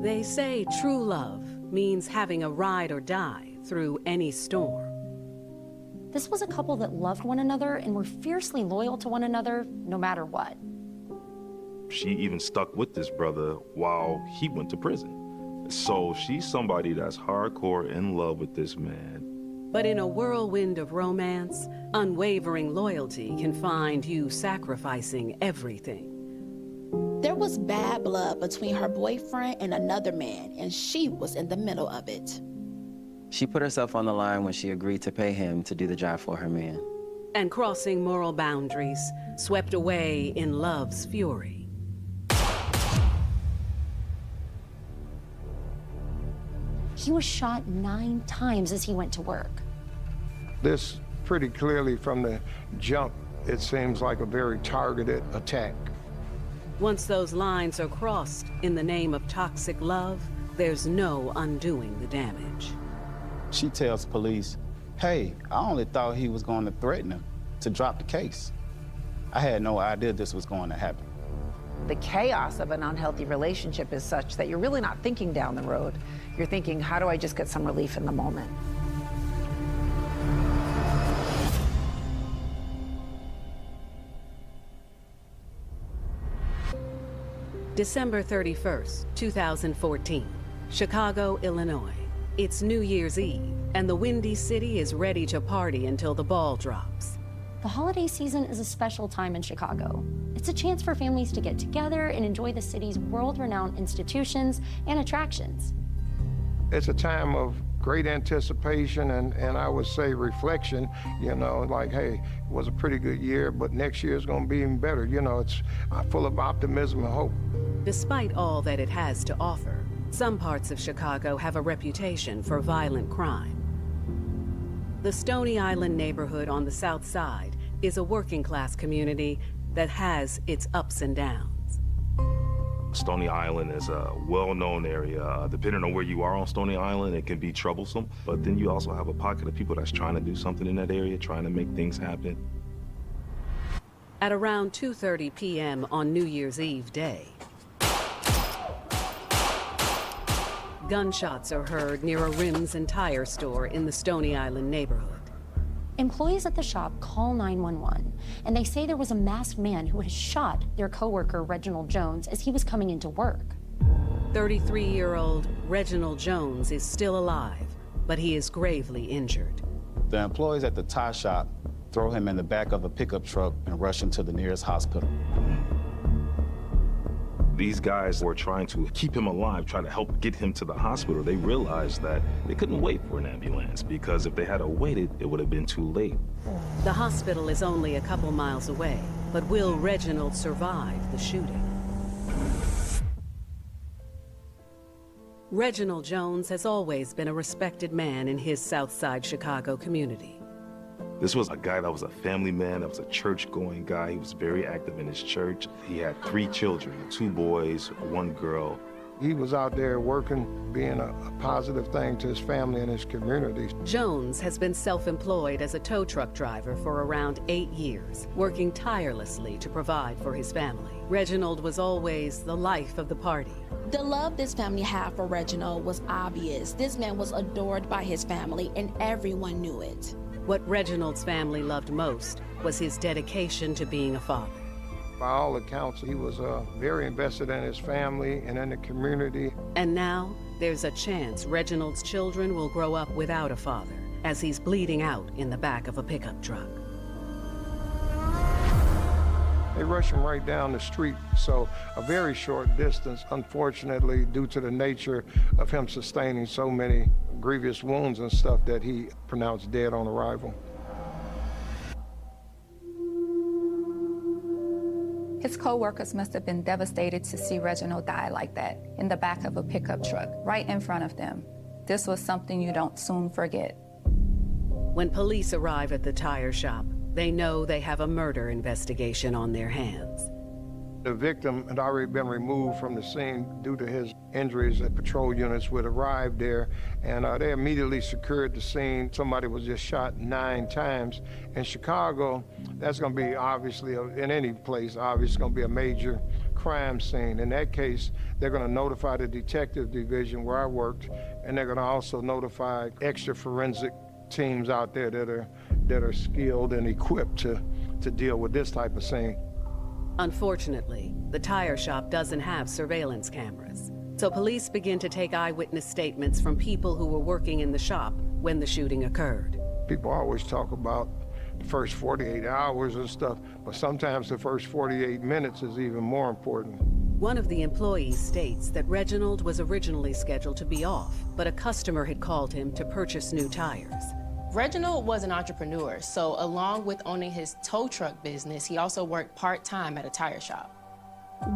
They say true love means having a ride or die through any storm. This was a couple that loved one another and were fiercely loyal to one another no matter what. She even stuck with this brother while he went to prison. So she's somebody that's hardcore in love with this man. But in a whirlwind of romance, unwavering loyalty can find you sacrificing everything. There was bad blood between her boyfriend and another man, and she was in the middle of it. She put herself on the line when she agreed to pay him to do the job for her man. And crossing moral boundaries, swept away in love's fury. He was shot 9 times as he went to work. This pretty clearly from the jump, it seems like a very targeted attack. Once those lines are crossed in the name of toxic love, there's no undoing the damage. She tells police, hey, I only thought he was going to threaten him to drop the case. I had no idea this was going to happen. The chaos of an unhealthy relationship is such that you're really not thinking down the road. You're thinking, how do I just get some relief in the moment? December 31st, 2014, Chicago, Illinois. It's New Year's Eve, and the Windy City is ready to party until the ball drops. The holiday season is a special time in Chicago. It's a chance for families to get together and enjoy the city's world-renowned institutions and attractions. It's a time of great anticipation and I would say reflection, you know, like, hey, it was a pretty good year, but next year is gonna be even better. You know, it's full of optimism and hope. Despite all that it has to offer, some parts of Chicago have a reputation for violent crime. The Stony Island neighborhood on the south side is a working-class community that has its ups and downs. Stony Island is a well-known area. Depending on where you are on Stony Island, it can be troublesome. But then you also have a pocket of people that's trying to do something in that area, trying to make things happen. At around 2:30 p.m. on New Year's Eve day, gunshots are heard near a rims and tire store in the Stony Island neighborhood. Employees at the shop call 911, and they say there was a masked man who has shot their coworker, Reginald Jones, as he was coming into work. 33-year-old Reginald Jones is still alive, but he is gravely injured. The employees at the tire shop throw him in the back of a pickup truck and rush him to the nearest hospital. These guys were trying to keep him alive, trying to help get him to the hospital. They realized that they couldn't wait for an ambulance because if they had waited, it would have been too late. The hospital is only a couple miles away, but will Reginald survive the shooting? Reginald Jones has always been a respected man in his Southside Chicago community. This was a guy that was a family man, that was a church-going guy. He was very active in his church. He had 3 children, 2 boys, 1 girl. He was out there working, being a positive thing to his family and his community. Jones has been self-employed as a tow truck driver for around 8 years, working tirelessly to provide for his family. Reginald was always the life of the party. The love this family had for Reginald was obvious. This man was adored by his family, and everyone knew it. What Reginald's family loved most was his dedication to being a father. By all accounts, he was very invested in his family and in the community. And now, there's a chance Reginald's children will grow up without a father, as he's bleeding out in the back of a pickup truck. They rush him right down the street, so a very short distance, unfortunately, due to the nature of him sustaining so many grievous wounds and stuff, that he pronounced dead on arrival. His co-workers must have been devastated to see Reginald die like that, in the back of a pickup truck, right in front of them. This was something you don't soon forget. When police arrive at the tire shop, they know they have a murder investigation on their hands. The victim had already been removed from the scene due to his injuries. The patrol units would arrive there, and they immediately secured the scene. Somebody was just shot 9 times. In Chicago, that's going to be obviously, in any place, obviously going to be a major crime scene. In that case, they're going to notify the detective division where I worked, and they're going to also notify extra forensic teams out there that are skilled and equipped to deal with this type of scene. Unfortunately, the tire shop doesn't have surveillance cameras, so police begin to take eyewitness statements from people who were working in the shop when the shooting occurred. People always talk about the first 48 hours and stuff, but sometimes the first 48 minutes is even more important. One of the employees states that Reginald was originally scheduled to be off, but a customer had called him to purchase new tires. Reginald was an entrepreneur, so along with owning his tow truck business, he also worked part-time at a tire shop.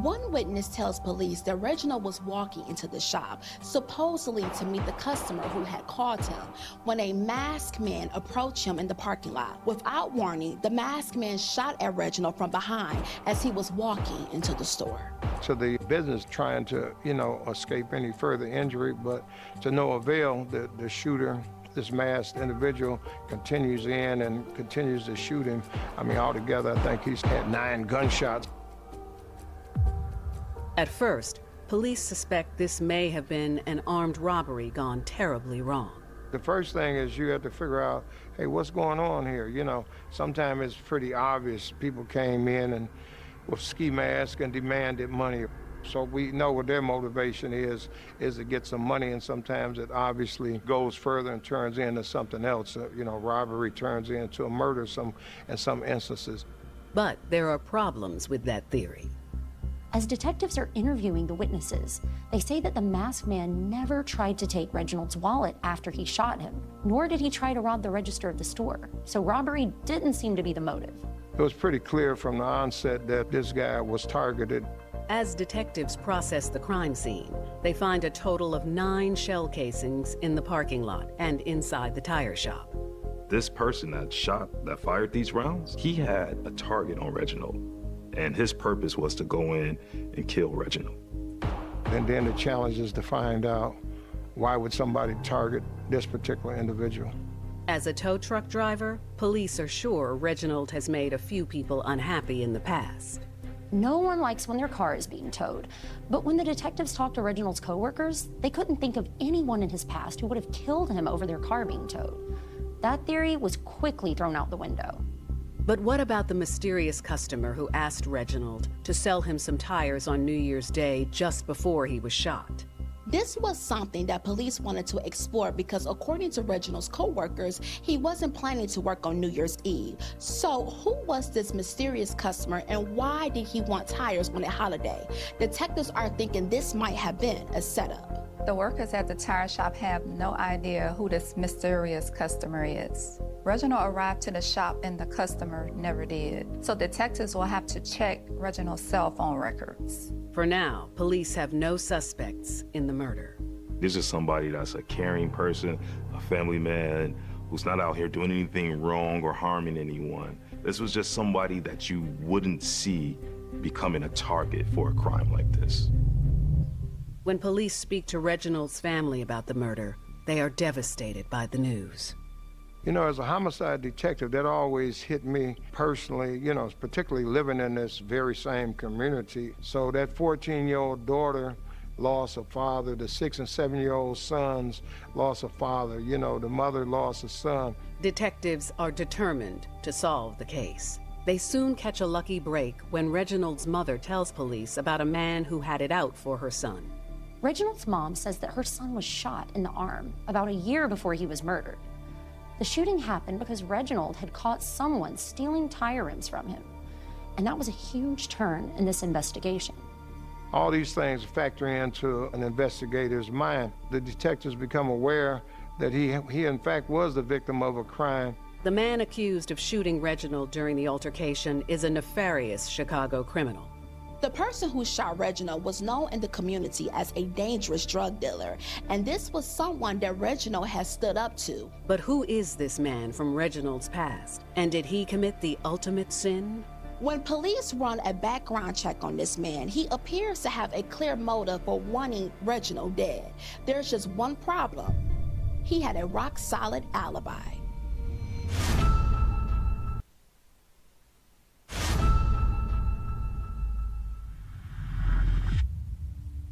One witness tells police that Reginald was walking into the shop, supposedly to meet the customer who had called him, when a masked man approached him in the parking lot. Without warning, the masked man shot at Reginald from behind as he was walking into the store. So the business trying to, escape any further injury, but to no avail, the shooter, this masked individual, continues in and continues to shoot him. I mean, altogether, I think he's had 9 gunshots. At first, police suspect this may have been an armed robbery gone terribly wrong. The first thing is you have to figure out, hey, what's going on here? Sometimes it's pretty obvious. People came in and with ski masks and demanded money. So we know what their motivation is to get some money, and sometimes it obviously goes further and turns into something else. Robbery turns into a murder in some instances. But there are problems with that theory. As detectives are interviewing the witnesses, they say that the masked man never tried to take Reginald's wallet after he shot him, nor did he try to rob the register of the store. So robbery didn't seem to be the motive. It was pretty clear from the onset that this guy was targeted. As detectives process the crime scene, they find a total of 9 shell casings in the parking lot and inside the tire shop. This person that fired these rounds, he had a target on Reginald, and his purpose was to go in and kill Reginald. And then the challenge is to find out, why would somebody target this particular individual? As a tow truck driver, police are sure Reginald has made a few people unhappy in the past. No one likes when their car is being towed, but when the detectives talked to Reginald's coworkers, they couldn't think of anyone in his past who would have killed him over their car being towed. That theory was quickly thrown out the window. But what about the mysterious customer who asked Reginald to sell him some tires on New Year's Day just before he was shot? This was something that police wanted to explore because according to Reginald's co-workers, he wasn't planning to work on New Year's Eve. So who was this mysterious customer and why did he want tires on a holiday? Detectives are thinking this might have been a setup. The workers at the tire shop have no idea who this mysterious customer is. Reginald arrived to the shop and the customer never did. So detectives will have to check Reginald's cell phone records. For now, police have no suspects in the murder. This is somebody that's a caring person, a family man, who's not out here doing anything wrong or harming anyone. This was just somebody that you wouldn't see becoming a target for a crime like this. When police speak to Reginald's family about the murder, they are devastated by the news. As a homicide detective, that always hit me personally, particularly living in this very same community. So that 14-year-old daughter lost a father, the 6- and 7-year-old sons lost a father, the mother lost a son. Detectives are determined to solve the case. They soon catch a lucky break when Reginald's mother tells police about a man who had it out for her son. Reginald's mom says that her son was shot in the arm about a year before he was murdered. The shooting happened because Reginald had caught someone stealing tire rims from him. And that was a huge turn in this investigation. All these things factor into an investigator's mind. The detectives become aware that he in fact was the victim of a crime. The man accused of shooting Reginald during the altercation is a nefarious Chicago criminal. The person who shot Reginald was known in the community as a dangerous drug dealer, and this was someone that Reginald had stood up to. But who is this man from Reginald's past? And did he commit the ultimate sin? When police run a background check on this man, he appears to have a clear motive for wanting Reginald dead. There's just one problem. He had a rock-solid alibi.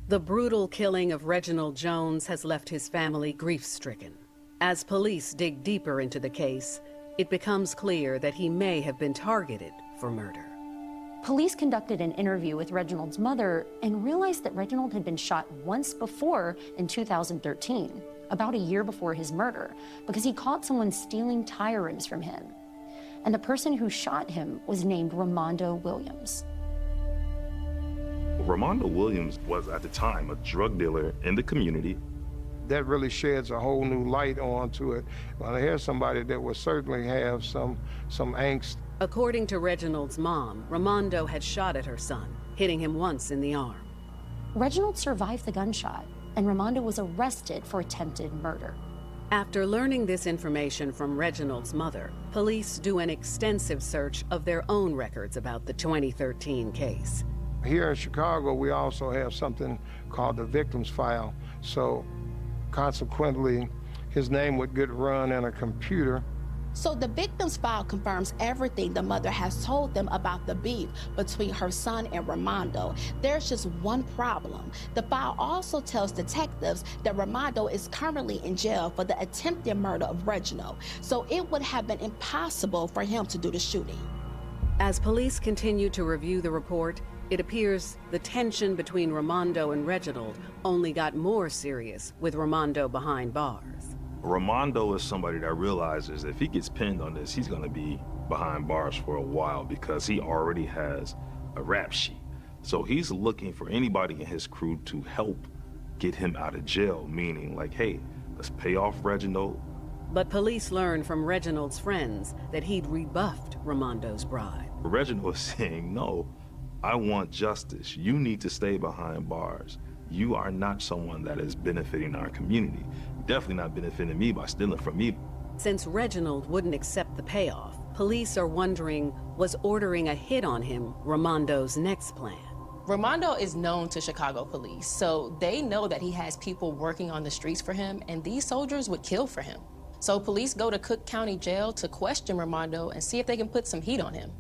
The brutal killing of Reginald Jones has left his family grief-stricken. As police dig deeper into the case, it becomes clear that he may have been targeted for murder. Police conducted an interview with Reginald's mother and realized that Reginald had been shot once before in 2013, about a year before his murder, because he caught someone stealing tire rims from him. And the person who shot him was named Ramondo Williams. Ramondo Williams was at the time a drug dealer in the community. That really sheds a whole new light onto it. Well, here's somebody that would certainly have some angst. According to Reginald's mom, Ramondo had shot at her son, hitting him once in the arm. Reginald survived the gunshot, and Ramondo was arrested for attempted murder. After learning this information from Reginald's mother, police do an extensive search of their own records about the 2013 case. Here in Chicago, we also have something called the victim's file. So consequently, his name would get run in a computer. So the victim's file confirms everything the mother has told them about the beef between her son and Ramondo. There's just one problem. The file also tells detectives that Ramondo is currently in jail for the attempted murder of Reginald. So it would have been impossible for him to do the shooting. As police continue to review the report, it appears the tension between Ramondo and Reginald only got more serious with Ramondo behind bars. Ramondo is somebody that realizes if he gets pinned on this, he's gonna be behind bars for a while because he already has a rap sheet. So he's looking for anybody in his crew to help get him out of jail, meaning like, hey, let's pay off Reginald. But police learned from Reginald's friends that he'd rebuffed Ramondo's bribe. Reginald was saying, no, I want justice. You need to stay behind bars. You are not someone that is benefiting our community. Definitely not benefiting me by stealing from me. Since Reginald wouldn't accept the payoff, police are wondering, was ordering a hit on him Ramondo's next plan? Ramondo is known to Chicago police, so they know that he has people working on the streets for him, and these soldiers would kill for him. So police go to Cook County Jail to question Ramondo and see if they can put some heat on him.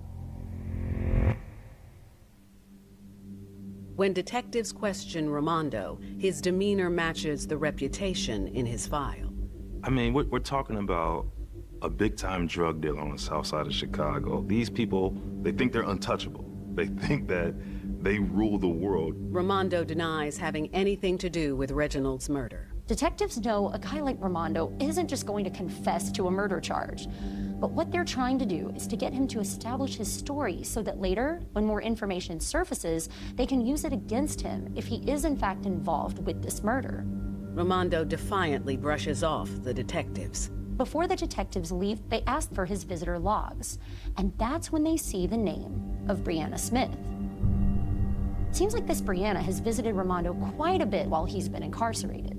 When detectives question Ramondo, his demeanor matches the reputation in his file. I mean, we're talking about a big-time drug dealer on the south side of Chicago. These people, they think they're untouchable. They think that they rule the world. Ramondo denies having anything to do with Reginald's murder. Detectives know a guy like Ramondo isn't just going to confess to a murder charge, but what they're trying to do is to get him to establish his story so that later, when more information surfaces, they can use it against him if he is in fact involved with this murder. Ramondo defiantly brushes off the detectives. Before the detectives leave, they ask for his visitor logs, and that's when they see the name of Brianna Smith. Seems like this Brianna has visited Ramondo quite a bit while he's been incarcerated.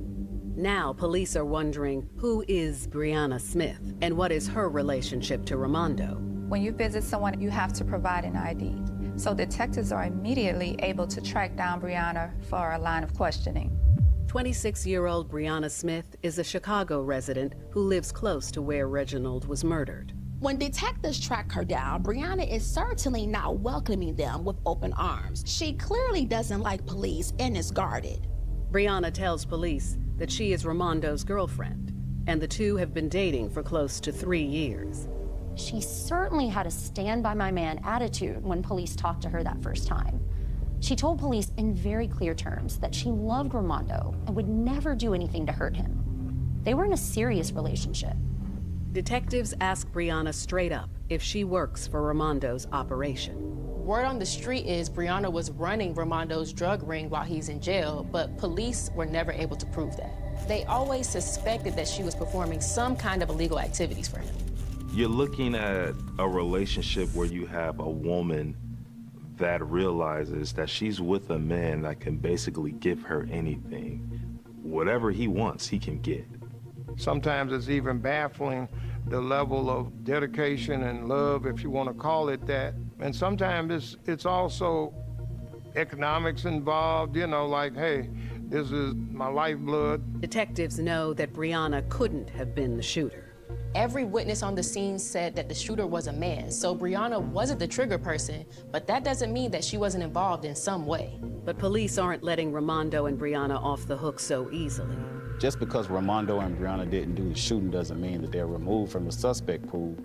Now, police are wondering, who is Brianna Smith, and what is her relationship to Ramondo? When you visit someone, you have to provide an ID. So detectives are immediately able to track down Brianna for a line of questioning. 26-year-old Brianna Smith is a Chicago resident who lives close to where Reginald was murdered. When detectives track her down, Brianna is certainly not welcoming them with open arms. She clearly doesn't like police and is guarded. Brianna tells police that she is Ramondo's girlfriend, and the two have been dating for close to 3 years. She certainly had a stand-by-my-man attitude when police talked to her that first time. She told police in very clear terms that she loved Ramondo and would never do anything to hurt him. They were in a serious relationship. Detectives ask Brianna straight up if she works for Ramondo's operation. Word on the street is Brianna was running Ramondo's drug ring while he's in jail, but police were never able to prove that. They always suspected that she was performing some kind of illegal activities for him. You're looking at a relationship where you have a woman that realizes that she's with a man that can basically give her anything. Whatever he wants, he can get. Sometimes it's even baffling the level of dedication and love, if you want to call it that, And sometimes it's also economics involved, you know, like, hey, this is my lifeblood. Detectives know that Brianna couldn't have been the shooter. Every witness on the scene said that the shooter was a man, so Brianna wasn't the trigger person, but that doesn't mean that she wasn't involved in some way. But police aren't letting Ramondo and Brianna off the hook so easily. Just because Ramondo and Brianna didn't do the shooting doesn't mean that they're removed from the suspect pool.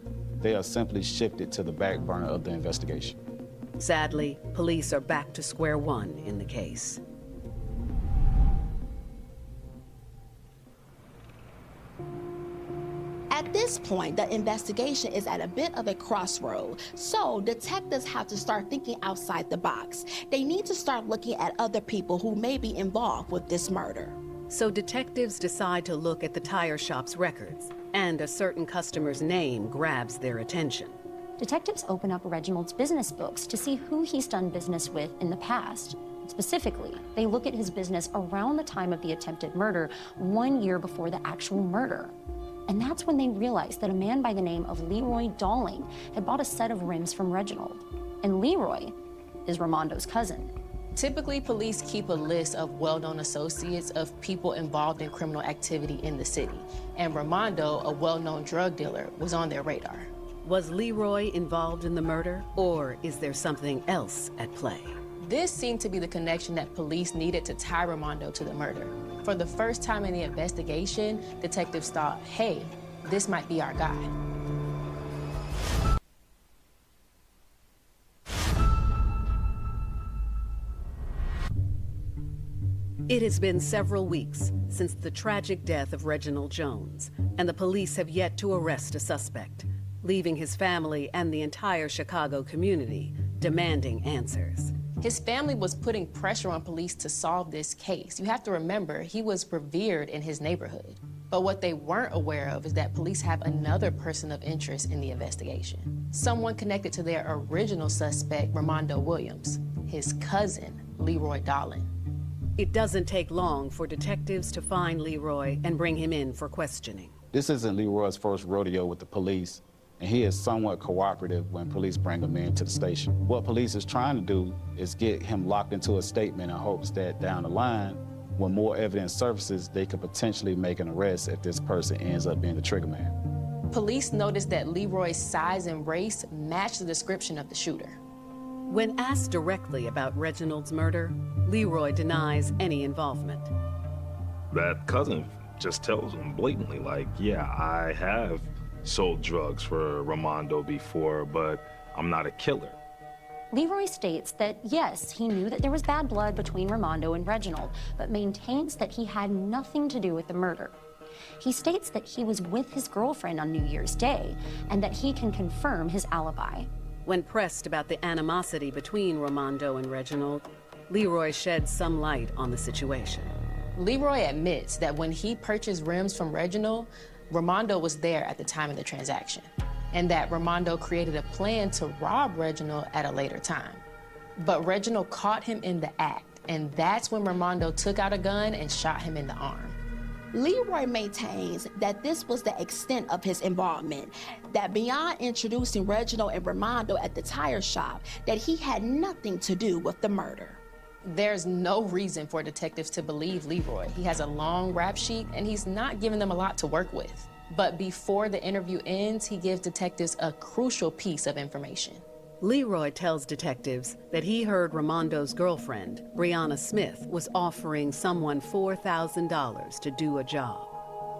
They are simply shifted to the back burner of the investigation. Sadly, police are back to square one in the case. At this point, the investigation is at a bit of a crossroad, so detectives have to start thinking outside the box. They need to start looking at other people who may be involved with this murder. So detectives decide to look at the tire shop's records, and a certain customer's name grabs their attention. Detectives open up Reginald's business books to see who he's done business with in the past. Specifically, they look at his business around the time of the attempted murder, 1 year before the actual murder. And that's when they realized that a man by the name of Leroy Dalling had bought a set of rims from Reginald. And Leroy is Ramondo's cousin. Typically, police keep a list of well-known associates of people involved in criminal activity in the city. And Ramondo, a well-known drug dealer, was on their radar. Was Leroy involved in the murder, or is there something else at play? This seemed to be the connection that police needed to tie Ramondo to the murder. For the first time in the investigation, detectives thought, hey, this might be our guy. It has been several weeks since the tragic death of Reginald Jones, and the police have yet to arrest a suspect, leaving his family and the entire Chicago community demanding answers. His family was putting pressure on police to solve this case. You have to remember, he was revered in his neighborhood. But what they weren't aware of is that police have another person of interest in the investigation. Someone connected to their original suspect, Ramondo Williams, his cousin, Leroy Dalling. It doesn't take long for detectives to find Leroy and bring him in for questioning. This isn't Leroy's first rodeo with the police, and he is somewhat cooperative when police bring him into the station. What police is trying to do is get him locked into a statement in hopes that down the line, when more evidence surfaces, they could potentially make an arrest if this person ends up being the trigger man. Police noticed that Leroy's size and race matched the description of the shooter. When asked directly about Reginald's murder, Leroy denies any involvement. That cousin just tells him blatantly, like, yeah, I have sold drugs for Ramondo before, but I'm not a killer. Leroy states that, yes, he knew that there was bad blood between Ramondo and Reginald, but maintains that he had nothing to do with the murder. He states that he was with his girlfriend on New Year's Day, and that he can confirm his alibi. When pressed about the animosity between Ramondo and Reginald, Leroy sheds some light on the situation. Leroy admits that when he purchased rims from Reginald, Ramondo was there at the time of the transaction, and that Ramondo created a plan to rob Reginald at a later time. But Reginald caught him in the act, and that's when Ramondo took out a gun and shot him in the arm. Leroy maintains that this was the extent of his involvement, that beyond introducing Reginald and Ramondo at the tire shop, that he had nothing to do with the murder. There's no reason for detectives to believe Leroy. He has a long rap sheet, and he's not giving them a lot to work with. But before the interview ends, he gives detectives a crucial piece of information. Leroy tells detectives that he heard Ramondo's girlfriend, Brianna Smith, was offering someone $4,000 to do a job.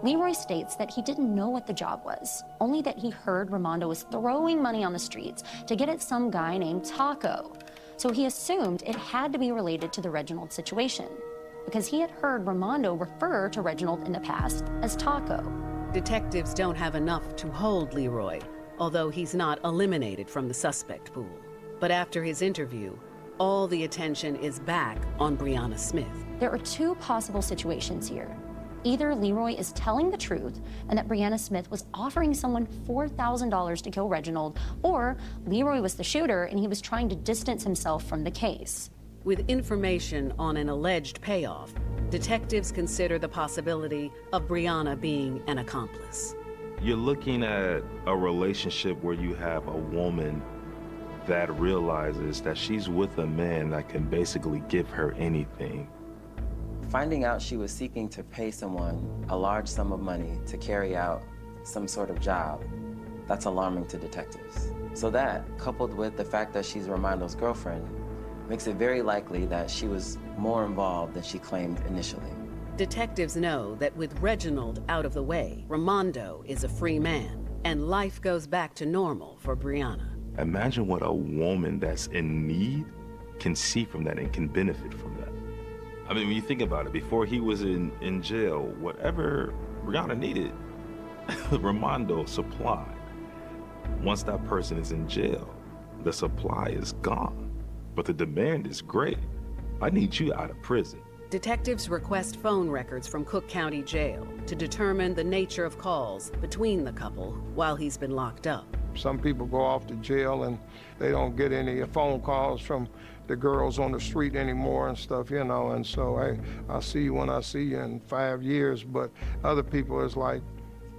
Leroy states that he didn't know what the job was, only that he heard Ramondo was throwing money on the streets to get at some guy named Taco. So he assumed it had to be related to the Reginald situation, because he had heard Ramondo refer to Reginald in the past as Taco. Detectives don't have enough to hold Leroy, although he's not eliminated from the suspect pool. But after his interview, all the attention is back on Brianna Smith. There are two possible situations here. Either Leroy is telling the truth and that Brianna Smith was offering someone $4,000 to kill Reginald, or Leroy was the shooter and he was trying to distance himself from the case. With information on an alleged payoff, detectives consider the possibility of Brianna being an accomplice. You're looking at a relationship where you have a woman that realizes that she's with a man that can basically give her anything. Finding out she was seeking to pay someone a large sum of money to carry out some sort of job, that's alarming to detectives. So that, coupled with the fact that she's Ramondo's girlfriend, makes it very likely that she was more involved than she claimed initially. Detectives know that with Reginald out of the way, Ramondo is a free man, and life goes back to normal for Brianna. Imagine what a woman that's in need can see from that and can benefit from that. I mean, when you think about it, before he was in jail, whatever Brianna needed, Ramondo supplied. Once that person is in jail, the supply is gone, but the demand is great. I need you out of prison. Detectives request phone records from Cook County Jail to determine the nature of calls between the couple while he's been locked up. Some people go off to jail and they don't get any phone calls from the girls on the street anymore and stuff, you know, and so, hey, I'll see you when I see you in 5 years, but other people, it's like,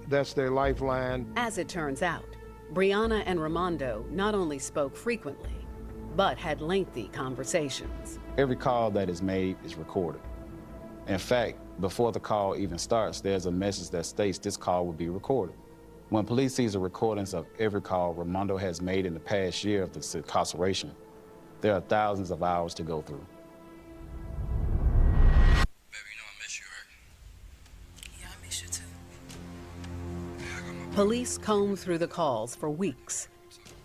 that's their lifeline. As it turns out, Brianna and Ramondo not only spoke frequently, but had lengthy conversations. Every call that is made is recorded. In fact, before the call even starts, there's a message that states this call will be recorded. When police sees the recordings of every call Ramondo has made in the past year of this incarceration, there are thousands of hours to go through. Baby, you know I miss you, right? Yeah, I miss you too. Police comb through the calls for weeks,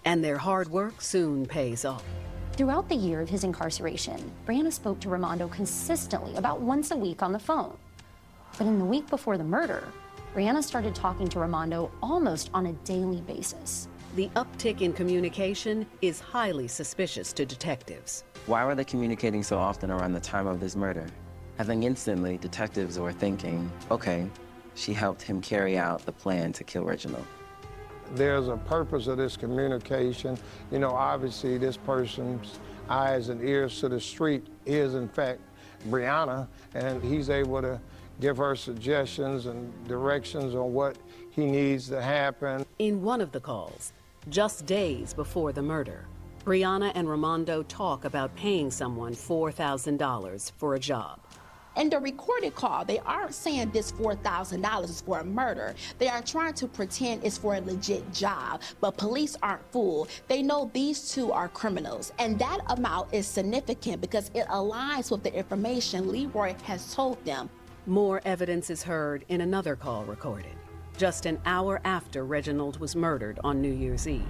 and their hard work soon pays off. Throughout the year of his incarceration, Brianna spoke to Ramondo consistently, about once a week on the phone. But in the week before the murder, Brianna started talking to Ramondo almost on a daily basis. The uptick in communication is highly suspicious to detectives. Why were they communicating so often around the time of this murder? I think instantly detectives were thinking, okay, she helped him carry out the plan to kill Reginald. There's a purpose of this communication. You know, obviously this person's eyes and ears to the street is in fact Brianna, and he's able to give her suggestions and directions on what he needs to happen. In one of the calls, just days before the murder, Brianna and Ramondo talk about paying someone $4,000 for a job. In the recorded call, they aren't saying this $4,000 is for a murder. They are trying to pretend it's for a legit job, but police aren't fooled. They know these two are criminals, and that amount is significant because it aligns with the information Leroy has told them. More evidence is heard in another call recorded, just an hour after Reginald was murdered on New Year's Eve.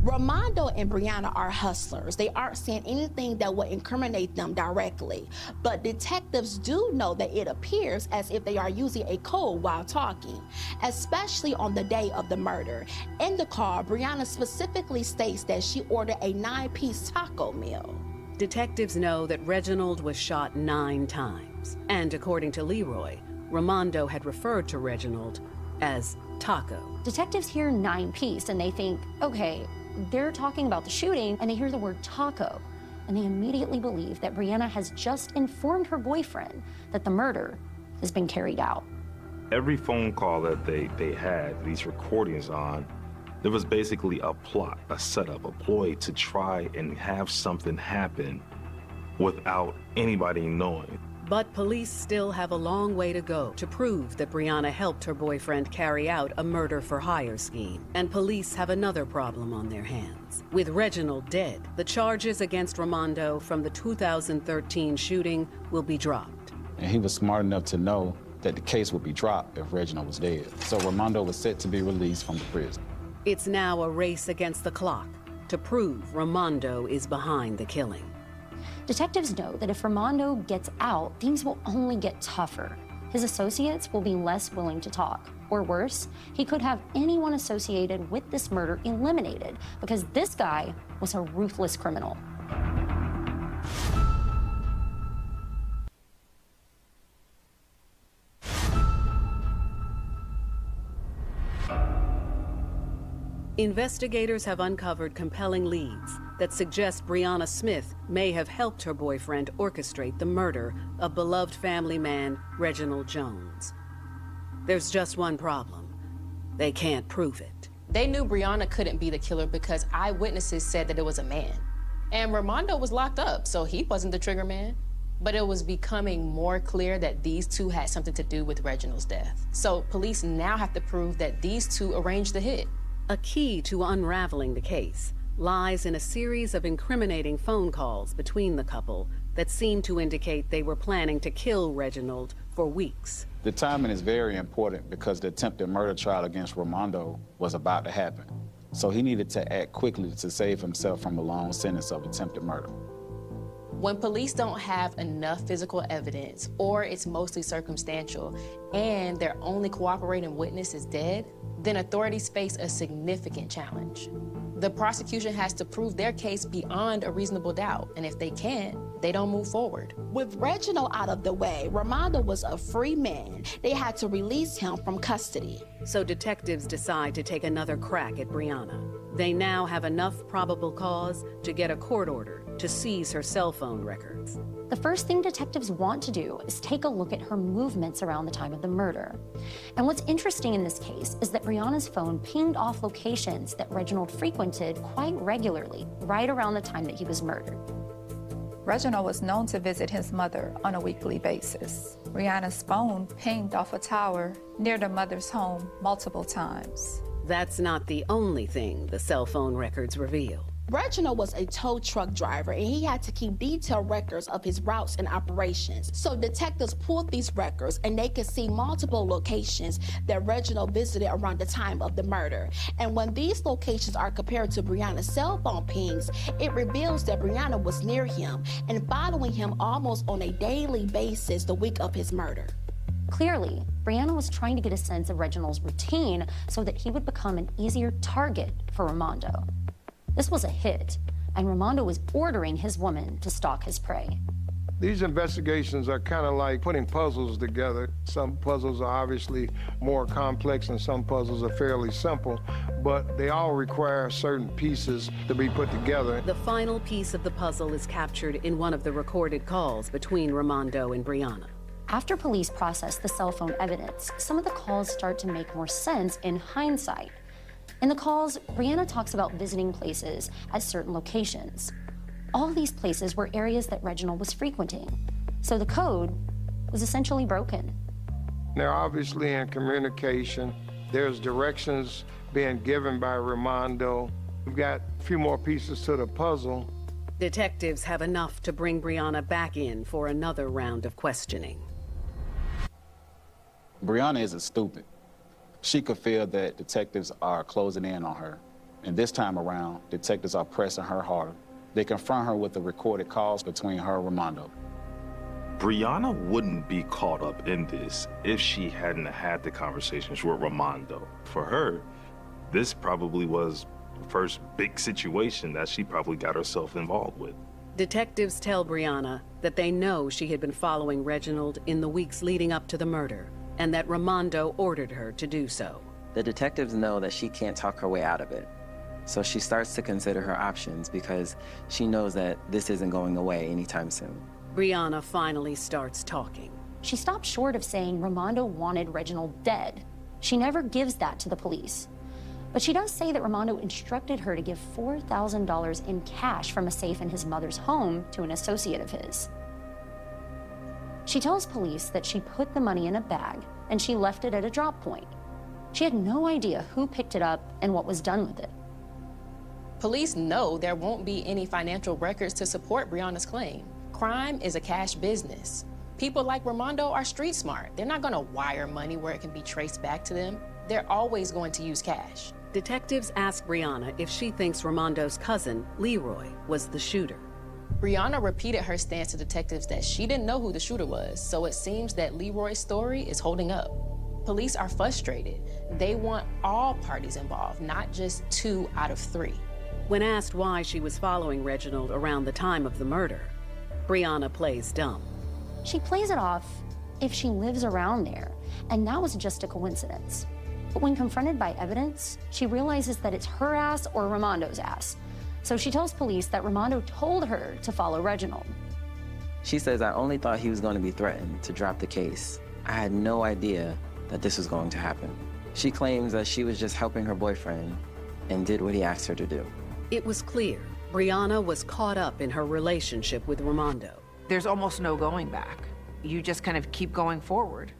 Ramondo and Brianna are hustlers. They aren't saying anything that will incriminate them directly, but detectives do know that it appears as if they are using a code while talking, especially on the day of the murder. In the call, Brianna specifically states that she ordered a 9-piece taco meal. Detectives know that Reginald was shot 9 times, and according to Leroy, Ramondo had referred to Reginald as Taco. Detectives hear 9-piece and they think, okay, they're talking about the shooting, and they hear the word taco, and they immediately believe that Brianna has just informed her boyfriend that the murder has been carried out. Every phone call that they had these recordings on, there was basically a plot, a setup, a ploy to try and have something happen without anybody knowing. But police still have a long way to go to prove that Brianna helped her boyfriend carry out a murder-for-hire scheme. And police have another problem on their hands. With Reginald dead, the charges against Ramondo from the 2013 shooting will be dropped. And he was smart enough to know that the case would be dropped if Reginald was dead. So Ramondo was set to be released from the prison. It's now a race against the clock to prove Ramondo is behind the killing. Detectives know that if Ramondo gets out, things will only get tougher. His associates will be less willing to talk. Or worse, he could have anyone associated with this murder eliminated because this guy was a ruthless criminal. Investigators have uncovered compelling leads that suggest Brianna Smith may have helped her boyfriend orchestrate the murder of beloved family man Reginald Jones. There's just one problem. They can't prove it. They knew Brianna couldn't be the killer because eyewitnesses said that it was a man. And Ramondo was locked up, so he wasn't the trigger man. But it was becoming more clear that these two had something to do with Reginald's death. So police now have to prove that these two arranged the hit. A key to unraveling the case lies in a series of incriminating phone calls between the couple that seem to indicate they were planning to kill Reginald for weeks. The timing is very important because the attempted murder trial against Ramondo was about to happen. So he needed to act quickly to save himself from a long sentence of attempted murder. When police don't have enough physical evidence, or it's mostly circumstantial, and their only cooperating witness is dead, then authorities face a significant challenge. The prosecution has to prove their case beyond a reasonable doubt, and if they can't, they don't move forward. With Reginald out of the way, Ramondo was a free man. They had to release him from custody. So detectives decide to take another crack at Brianna. They now have enough probable cause to get a court order to seize her cell phone records. The first thing detectives want to do is take a look at her movements around the time of the murder. And what's interesting in this case is that Brianna's phone pinged off locations that Reginald frequented quite regularly, right around the time that he was murdered. Reginald was known to visit his mother on a weekly basis. Brianna's phone pinged off a tower near the mother's home multiple times. That's not the only thing the cell phone records reveal. Reginald was a tow truck driver, and he had to keep detailed records of his routes and operations. So detectives pulled these records, and they could see multiple locations that Reginald visited around the time of the murder. And when these locations are compared to Brianna's cell phone pings, it reveals that Brianna was near him and following him almost on a daily basis the week of his murder. Clearly, Brianna was trying to get a sense of Reginald's routine so that he would become an easier target for Ramondo. This was a hit, and Ramondo was ordering his woman to stalk his prey. These investigations are kind of like putting puzzles together. Some puzzles are obviously more complex and some puzzles are fairly simple, but they all require certain pieces to be put together. The final piece of the puzzle is captured in one of the recorded calls between Ramondo and Brianna. After police process the cell phone evidence, some of the calls start to make more sense in hindsight. In the calls, Brianna talks about visiting places at certain locations. All these places were areas that Reginald was frequenting, so the code was essentially broken. They're obviously in communication. There's directions being given by Ramondo. We've got a few more pieces to the puzzle. Detectives have enough to bring Brianna back in for another round of questioning. Brianna isn't stupid. She could feel that detectives are closing in on her. And this time around, detectives are pressing her harder. They confront her with the recorded calls between her and Ramondo. Brianna wouldn't be caught up in this if she hadn't had the conversations with Ramondo. For her, this probably was the first big situation that she probably got herself involved with. Detectives tell Brianna that they know she had been following Reginald in the weeks leading up to the murder, and that Ramondo ordered her to do so. The detectives know that she can't talk her way out of it. So she starts to consider her options because she knows that this isn't going away anytime soon. Brianna finally starts talking. She stops short of saying Ramondo wanted Reginald dead. She never gives that to the police. But she does say that Ramondo instructed her to give $4,000 in cash from a safe in his mother's home to an associate of his. She tells police that she put the money in a bag and she left it at a drop point. She had no idea who picked it up and what was done with it. Police know there won't be any financial records to support Brianna's claim. Crime is a cash business. People like Ramondo are street smart. They're not gonna wire money where it can be traced back to them. They're always going to use cash. Detectives ask Brianna if she thinks Ramondo's cousin, Leroy, was the shooter. Brianna repeated her stance to detectives that she didn't know who the shooter was, so it seems that Leroy's story is holding up. Police are frustrated. They want all parties involved, not just 2 out of 3. When asked why she was following Reginald around the time of the murder, Brianna plays dumb. She plays it off if she lives around there, and that was just a coincidence. But when confronted by evidence, she realizes that it's her ass or Ramondo's ass. So she tells police that Ramondo told her to follow Reginald. She says, I only thought he was going to be threatened to drop the case. I had no idea that this was going to happen. She claims that she was just helping her boyfriend and did what he asked her to do. It was clear Brianna was caught up in her relationship with Ramondo. There's almost no going back. You just kind of keep going forward.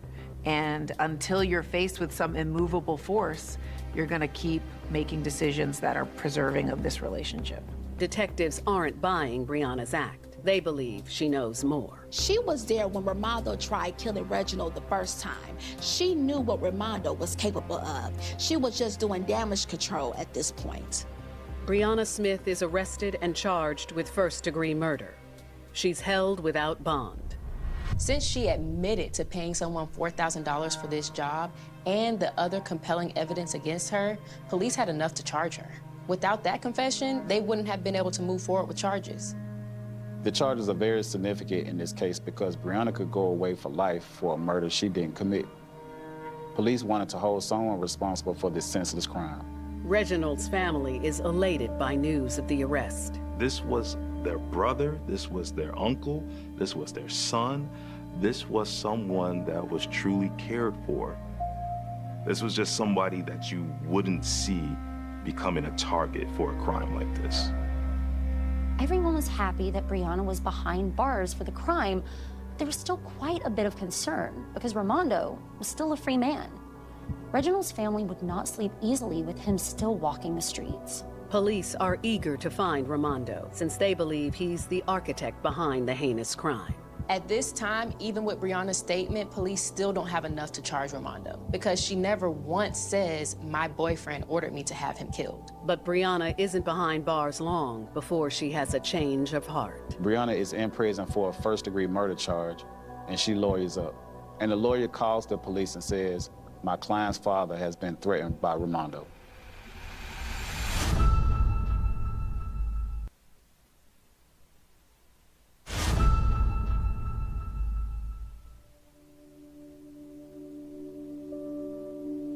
And until you're faced with some immovable force, you're gonna keep making decisions that are preserving of this relationship. Detectives aren't buying Brianna's act. They believe she knows more. She was there when Ramondo tried killing Reginald the first time. She knew what Ramondo was capable of. She was just doing damage control at this point. Brianna Smith is arrested and charged with first-degree murder. She's held without bond. Since she admitted to paying someone $4,000 for this job and the other compelling evidence against her, police had enough to charge her. Without that confession, they wouldn't have been able to move forward with charges. The charges are very significant in this case because Brianna could go away for life for a murder she didn't commit. Police wanted to hold someone responsible for this senseless crime. Reginald's family is elated by news of the arrest. This was their brother, this was their uncle, this was their son. This was someone that was truly cared for. This was just somebody that you wouldn't see becoming a target for a crime like this. Everyone was happy that Brianna was behind bars for the crime, but there was still quite a bit of concern because Ramondo was still a free man. Reginald's family would not sleep easily with him still walking the streets. Police are eager to find Ramondo since they believe he's the architect behind the heinous crime. At this time, even with Brianna's statement, police still don't have enough to charge Ramondo because she never once says, "My boyfriend ordered me to have him killed." But Brianna isn't behind bars long before she has a change of heart. Brianna is in prison for a first-degree murder charge, and she lawyers up. And the lawyer calls the police and says, "My client's father has been threatened by Ramondo."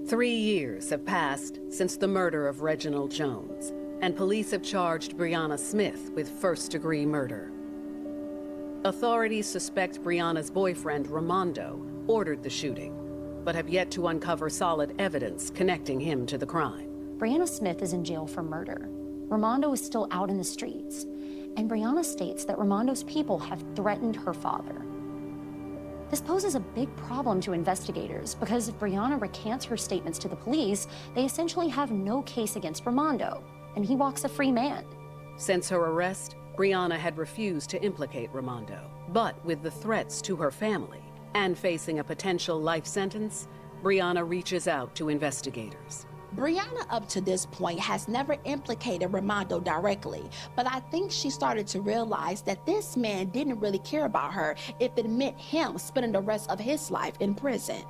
Three years have passed since the murder of Reginald Jones, and police have charged Brianna Smith with first-degree murder. Authorities suspect Brianna's boyfriend, Ramondo, ordered the shooting, but have yet to uncover solid evidence connecting him to the crime. Brianna Smith is in jail for murder. Ramondo is still out in the streets, and Brianna states that Ramondo's people have threatened her father. This poses a big problem to investigators because if Brianna recants her statements to the police, they essentially have no case against Ramondo, and he walks a free man. Since her arrest, Brianna had refused to implicate Ramondo. But with the threats to her family and facing a potential life sentence, Brianna reaches out to investigators. Brianna, up to this point, has never implicated Ramondo directly, but I think she started to realize that this man didn't really care about her if it meant him spending the rest of his life in prison.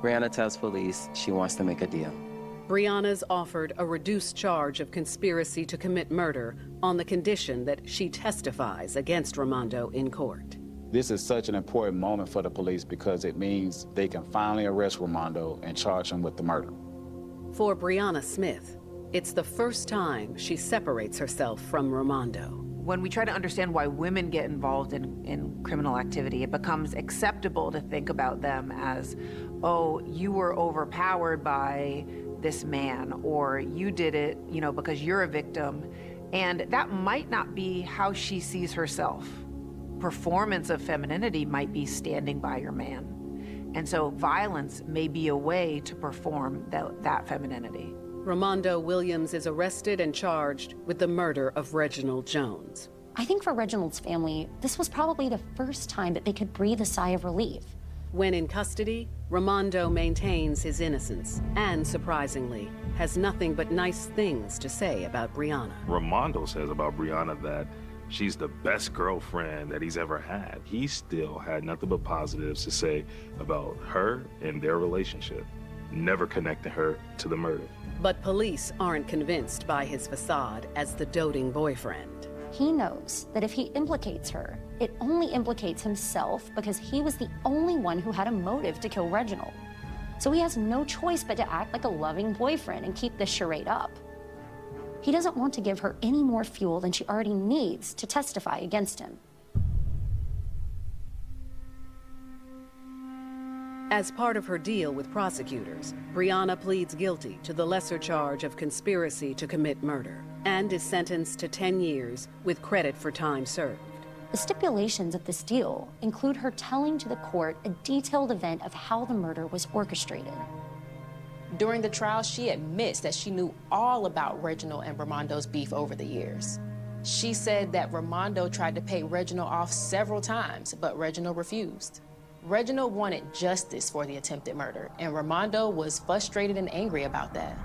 Brianna tells police she wants to make a deal. Brianna's offered a reduced charge of conspiracy to commit murder on the condition that she testifies against Ramondo in court. This is such an important moment for the police because it means they can finally arrest Ramondo and charge him with the murder. For Brianna Smith, it's the first time she separates herself from Ramondo. When we try to understand why women get involved in criminal activity, it becomes acceptable to think about them as, oh, you were overpowered by this man, or you did it, because you're a victim. And that might not be how she sees herself. Performance of femininity might be standing by your man. And so violence may be a way to perform that femininity. Ramondo Williams is arrested and charged with the murder of Reginald Jones. I think for Reginald's family, this was probably the first time that they could breathe a sigh of relief. When in custody, Ramondo maintains his innocence and, surprisingly, has nothing but nice things to say about Brianna. Ramondo says about Brianna that she's the best girlfriend that he's ever had. He still had nothing but positives to say about her and their relationship, never connecting her to the murder. But police aren't convinced by his facade as the doting boyfriend. He knows that if he implicates her, it only implicates himself because he was the only one who had a motive to kill Reginald. So he has no choice but to act like a loving boyfriend and keep this charade up. He doesn't want to give her any more fuel than she already needs to testify against him. As part of her deal with prosecutors, Brianna pleads guilty to the lesser charge of conspiracy to commit murder and is sentenced to 10 years with credit for time served. The stipulations of this deal include her telling to the court a detailed event of how the murder was orchestrated. During the trial, she admits that she knew all about Reginald and Ramondo's beef over the years. She said that Ramondo tried to pay Reginald off several times, but Reginald refused. Reginald wanted justice for the attempted murder, and Ramondo was frustrated and angry about that.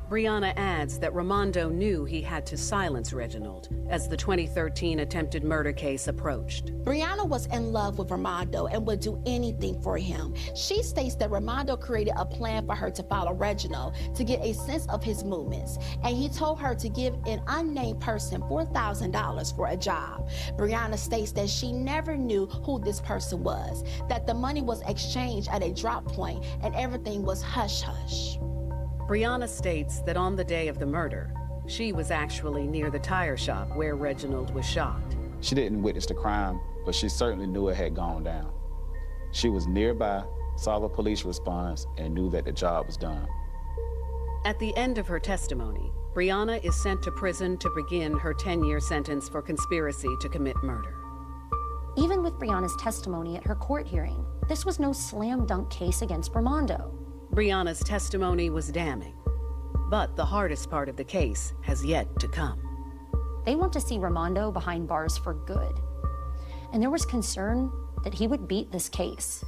Brianna adds that Ramondo knew he had to silence Reginald as the 2013 attempted murder case approached. Brianna was in love with Ramondo and would do anything for him. She states that Ramondo created a plan for her to follow Reginald to get a sense of his movements, and he told her to give an unnamed person $4,000 for a job. Brianna states that she never knew who this person was, that the money was exchanged at a drop point, and everything was hush-hush. Brianna states that on the day of the murder, she was actually near the tire shop where Reginald was shot. She didn't witness the crime, but she certainly knew it had gone down. She was nearby, saw the police response, and knew that the job was done. At the end of her testimony, Brianna is sent to prison to begin her 10-year sentence for conspiracy to commit murder. Even with Brianna's testimony at her court hearing, this was no slam dunk case against Ramondo. Brianna's testimony was damning, but the hardest part of the case has yet to come. They want to see Ramondo behind bars for good, and there was concern that he would beat this case.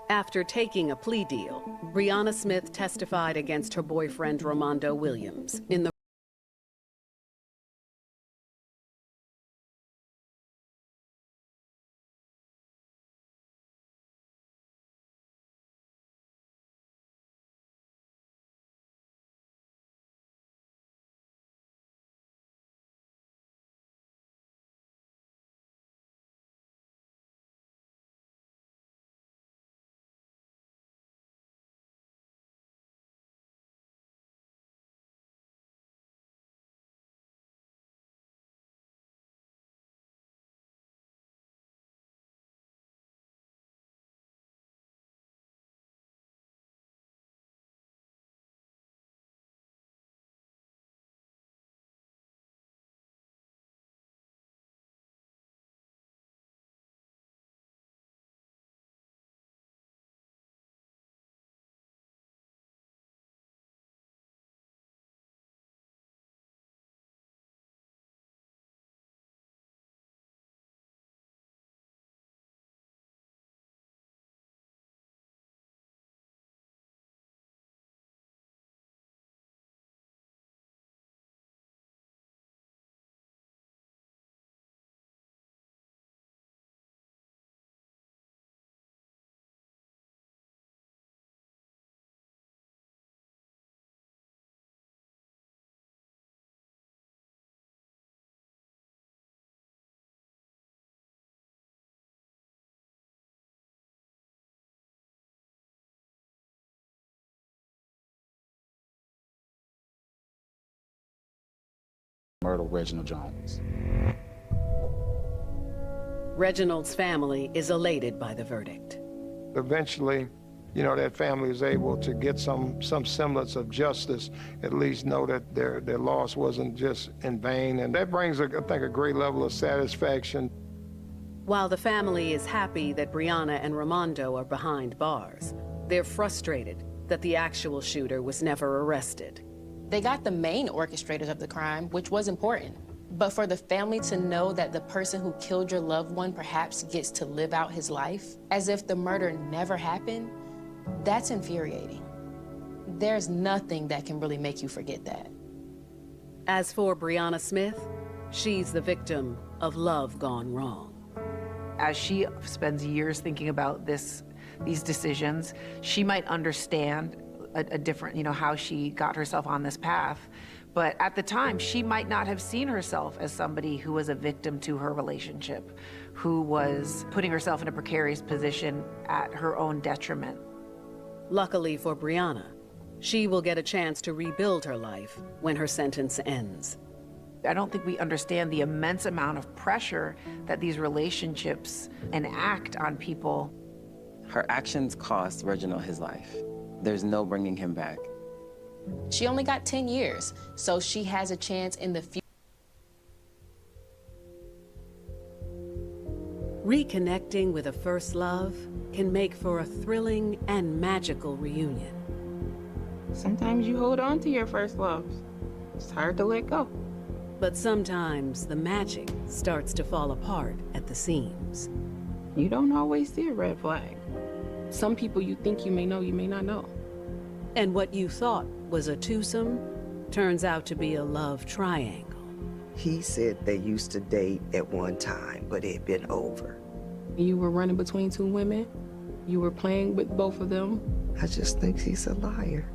After taking a plea deal, Brianna Smith testified against her boyfriend, Ramondo Williams, in the murder Reginald Jones. Reginald's family is elated by the verdict. Eventually, you know, that family is able to get some semblance of justice, at least know that their loss wasn't just in vain. And that brings, I think, a great level of satisfaction. While the family is happy that Brianna and Ramondo are behind bars, they're frustrated that the actual shooter was never arrested. They got the main orchestrators of the crime, which was important. But for the family to know that the person who killed your loved one perhaps gets to live out his life as if the murder never happened, that's infuriating. There's nothing that can really make you forget that. As for Brianna Smith, she's the victim of love gone wrong. As she spends years thinking about these decisions, she might understand a different, how she got herself on this path. But at the time, she might not have seen herself as somebody who was a victim to her relationship, who was putting herself in a precarious position at her own detriment. Luckily for Brianna, she will get a chance to rebuild her life when her sentence ends. I don't think we understand the immense amount of pressure that these relationships enact on people. Her actions cost Reginald his life. There's no bringing him back. She only got 10 years, so she has a chance in the future. Reconnecting with a first love can make for a thrilling and magical reunion. Sometimes you hold on to your first loves. It's hard to let go. But sometimes the magic starts to fall apart at the seams. You don't always see a red flag. Some people you think you may know, you may not know. And what you thought was a twosome turns out to be a love triangle. He said they used to date at one time, but it had been over. You were running between two women. You were playing with both of them. I just think he's a liar.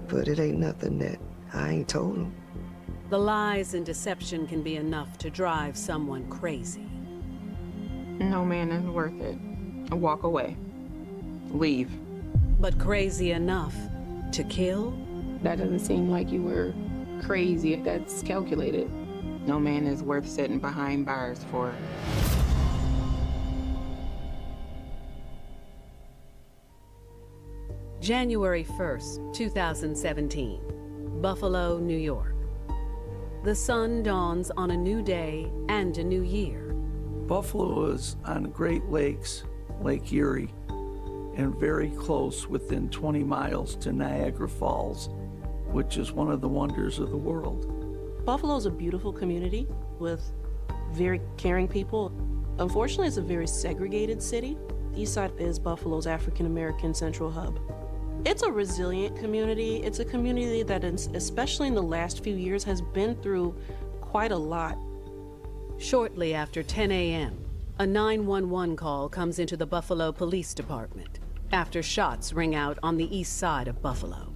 But it ain't nothing that I ain't told him. The lies and deception can be enough to drive someone crazy. No man is worth it. Walk away. Leave. But crazy enough to kill? That doesn't seem like you were crazy. That's calculated. No man is worth sitting behind bars for. January 1st, 2017, Buffalo, New York. The sun dawns on a new day and a new year. Buffalo is on the Great Lakes, Lake Erie, and very close, within 20 miles to Niagara Falls, which is one of the wonders of the world. Buffalo's a beautiful community with very caring people. Unfortunately, it's a very segregated city. The East Side is Buffalo's African-American central hub. It's a resilient community. It's a community that, especially in the last few years, has been through quite a lot. Shortly after 10 a.m., a 911 call comes into the Buffalo Police Department after shots ring out on the east side of Buffalo.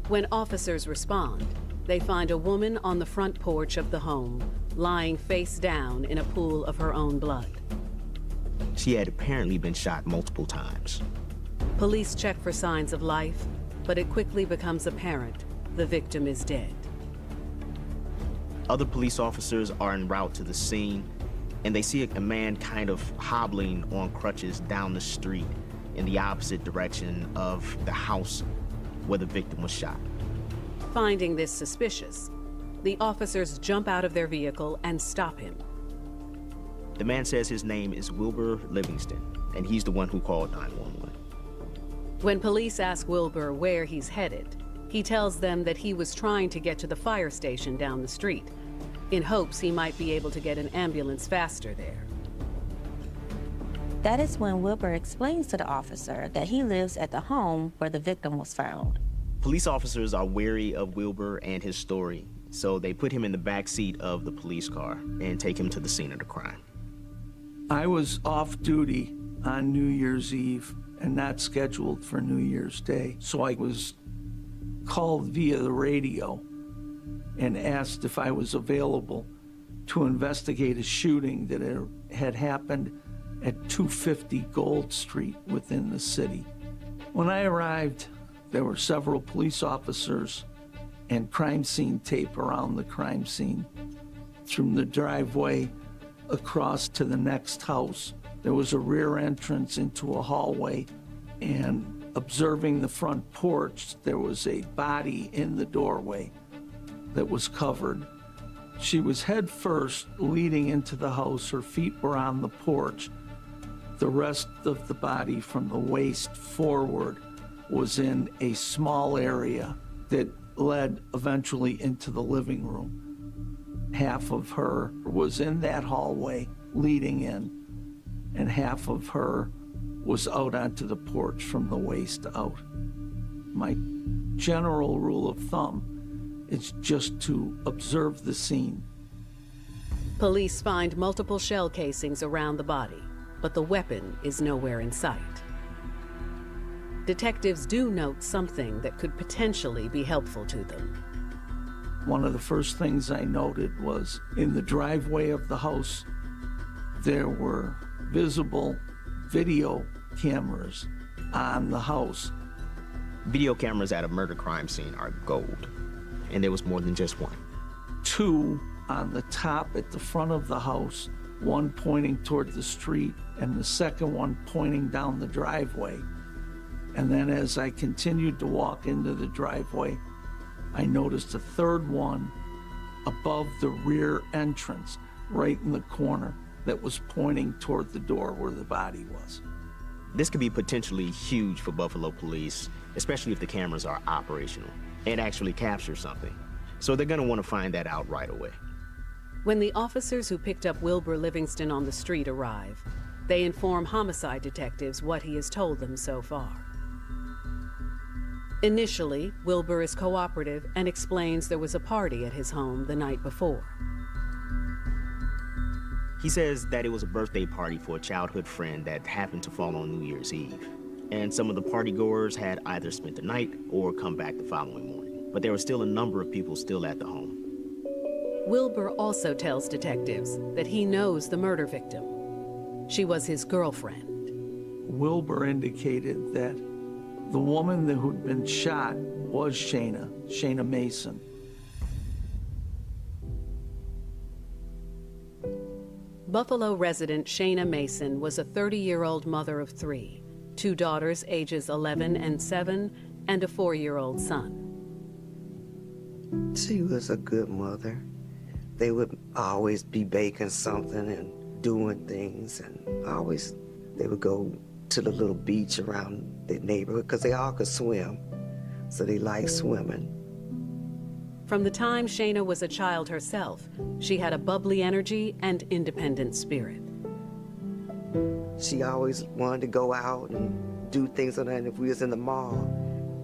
When officers respond, they find a woman on the front porch of the home, lying face down in a pool of her own blood. She had apparently been shot multiple times. Police check for signs of life, but it quickly becomes apparent the victim is dead. Other police officers are en route to the scene, and they see a man kind of hobbling on crutches down the street in the opposite direction of the house where the victim was shot. Finding this suspicious, the officers jump out of their vehicle and stop him. The man says his name is Wilbur Livingston, and he's the one who called 911. When police ask Wilbur where he's headed, he tells them that he was trying to get to the fire station down the street, in hopes he might be able to get an ambulance faster there. That is when Wilbur explains to the officer that he lives at the home where the victim was found. Police officers are wary of Wilbur and his story, so they put him in the back seat of the police car and take him to the scene of the crime. I was off duty on New Year's Eve and not scheduled for New Year's Day, so I was called via the radio and asked if I was available to investigate a shooting that had happened at 250 Gold Street within the city. When I arrived, there were several police officers and crime scene tape around the crime scene. From the driveway across to the next house, there was a rear entrance into a hallway, and observing the front porch, there was a body in the doorway that was covered. She was head first leading into the house. Her feet were on the porch. The rest of the body from the waist forward was in a small area that led eventually into the living room. Half of her was in that hallway leading in, and half of her was out onto the porch from the waist out. My general rule of thumb is just to observe the scene. Police find multiple shell casings around the body, but the weapon is nowhere in sight. Detectives do note something that could potentially be helpful to them. One of the first things I noted was in the driveway of the house, there were visible video cameras on the house Video cameras at a murder crime scene are gold, and there was more than just one. 2 on the top at the front of the house, one pointing toward the street and the second one pointing down the driveway. And then as I continued to walk into the driveway, I noticed a third one above the rear entrance, right in the corner, that was pointing toward the door where the body was. This could be potentially huge for Buffalo police, especially if the cameras are operational and actually capture something. So they're gonna wanna find that out right away. When the officers who picked up Wilbur Livingston on the street arrive, they inform homicide detectives what he has told them so far. Initially, Wilbur is cooperative and explains there was a party at his home the night before. He says that it was a birthday party for a childhood friend that happened to fall on New Year's Eve. And some of the partygoers had either spent the night or come back the following morning. But there were still a number of people still at the home. Wilbur also tells detectives that he knows the murder victim. She was his girlfriend. Wilbur indicated that the woman who'd been shot was Shayna Mason. Buffalo resident Shayna Mason was a 30-year-old mother of 3, 2 daughters ages 11 and 7, and a 4-year-old son. She was a good mother. They would always be baking something and doing things, and they would go to the little beach around the neighborhood because they all could swim, so they liked swimming. From the time Shayna was a child herself, she had a bubbly energy and independent spirit. She always wanted to go out and do things on her, and if we was in the mall,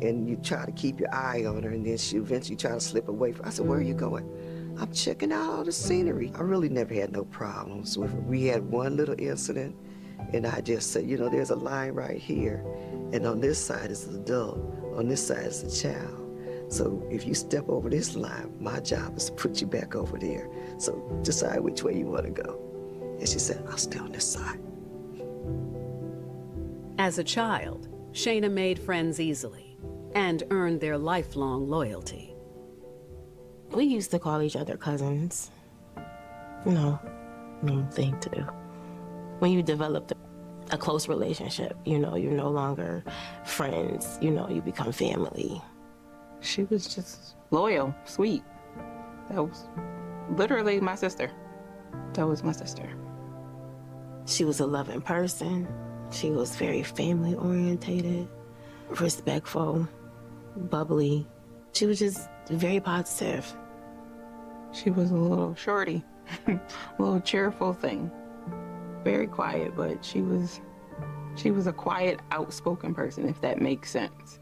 and you try to keep your eye on her, and then she eventually try to slip away. I said, "Where are you going?" "I'm checking out all the scenery." I really never had no problems with her. We had one little incident, and I just said, there's a line right here, and on this side is the adult, on this side is the child. So if you step over this line, my job is to put you back over there. So decide which way you want to go. And she said, "I'll stay on this side." As a child, Shayna made friends easily and earned their lifelong loyalty. We used to call each other cousins. Normal thing to do. When you develop a close relationship, you're no longer friends, you become family. She was just loyal, sweet. That was literally my sister. That was my sister. She was a loving person. She was very family orientated, respectful, bubbly. She was just very positive. She was a little shorty, a little cheerful thing. Very quiet, but she was a quiet, outspoken person, if that makes sense.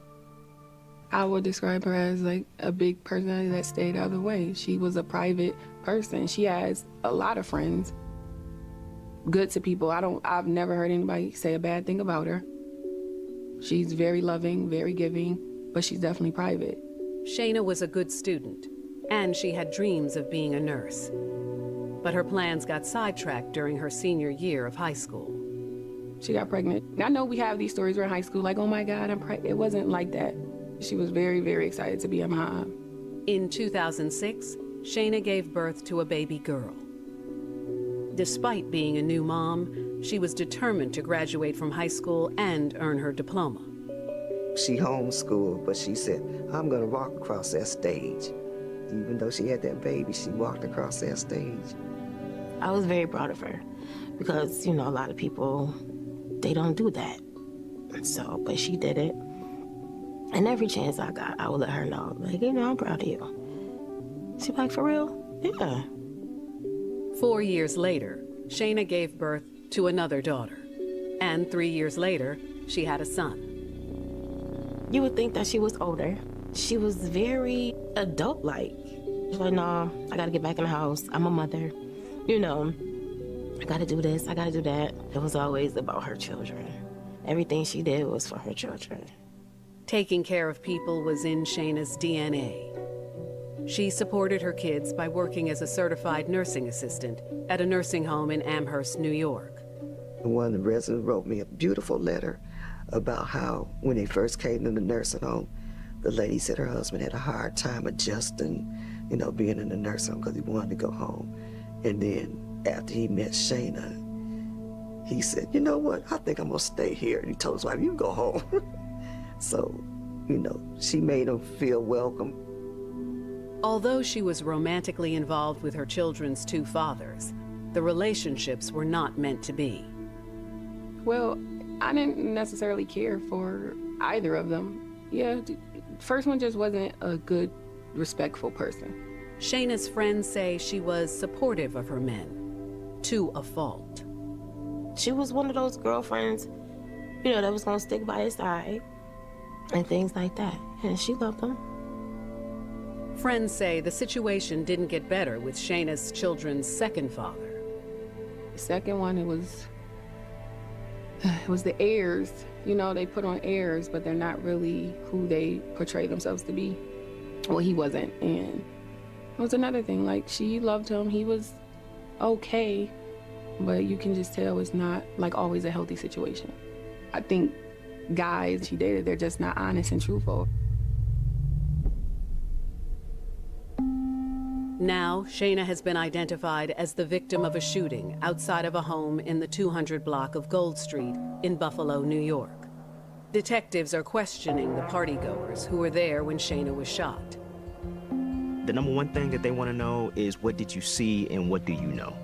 I would describe her as like a big personality that stayed out of the way. She was a private person. She has a lot of friends. Good to people. I've never heard anybody say a bad thing about her. She's very loving, very giving, but she's definitely private. Shayna was a good student, and she had dreams of being a nurse. But her plans got sidetracked during her senior year of high school. She got pregnant. I know we have these stories where in high school, like, "Oh my God, I'm pregnant." It wasn't like that. She was very, very excited to be a mom. In 2006, Shayna gave birth to a baby girl. Despite being a new mom, she was determined to graduate from high school and earn her diploma. She homeschooled, but she said, "I'm gonna walk across that stage." Even though she had that baby, she walked across that stage. I was very proud of her because, a lot of people, they don't do that. So, but she did it. And every chance I got, I would let her know, like, I'm proud of you. She's like, "For real?" "Yeah." 4 years later, Shayna gave birth to another daughter. And 3 years later, she had a son. You would think that she was older. She was very adult-like. She's like, "No, I gotta get back in the house. I'm a mother. I gotta do this, I gotta do that." It was always about her children. Everything she did was for her children. Taking care of people was in Shayna's DNA. She supported her kids by working as a certified nursing assistant at a nursing home in Amherst, New York. One of the residents wrote me a beautiful letter about how when they first came to the nursing home, the lady said her husband had a hard time adjusting, being in the nursing home because he wanted to go home. And then after he met Shayna, he said, you know what, I think I'm gonna stay here. And he told his wife, you can go home. So, she made him feel welcome. Although she was romantically involved with her children's two fathers, the relationships were not meant to be. Well, I didn't necessarily care for either of them. Yeah, first one just wasn't a good, respectful person. Shayna's friends say she was supportive of her men, to a fault. She was one of those girlfriends, that was gonna stick by his side and things like that. And she loved him. Friends say the situation didn't get better with Shayna's children's second father. The second one, it was the heirs. They put on heirs, but they're not really who they portray themselves to be. Well, he wasn't. And it was another thing, like, she loved him. He was okay, but you can just tell it's not, like, always a healthy situation. I think guys she dated, they're just not honest and truthful. Now, Shayna has been identified as the victim of a shooting outside of a home in the 200 block of Gold Street in Buffalo, New York. Detectives are questioning the partygoers who were there when Shayna was shot. The number one thing that they want to know is, what did you see and what do you know?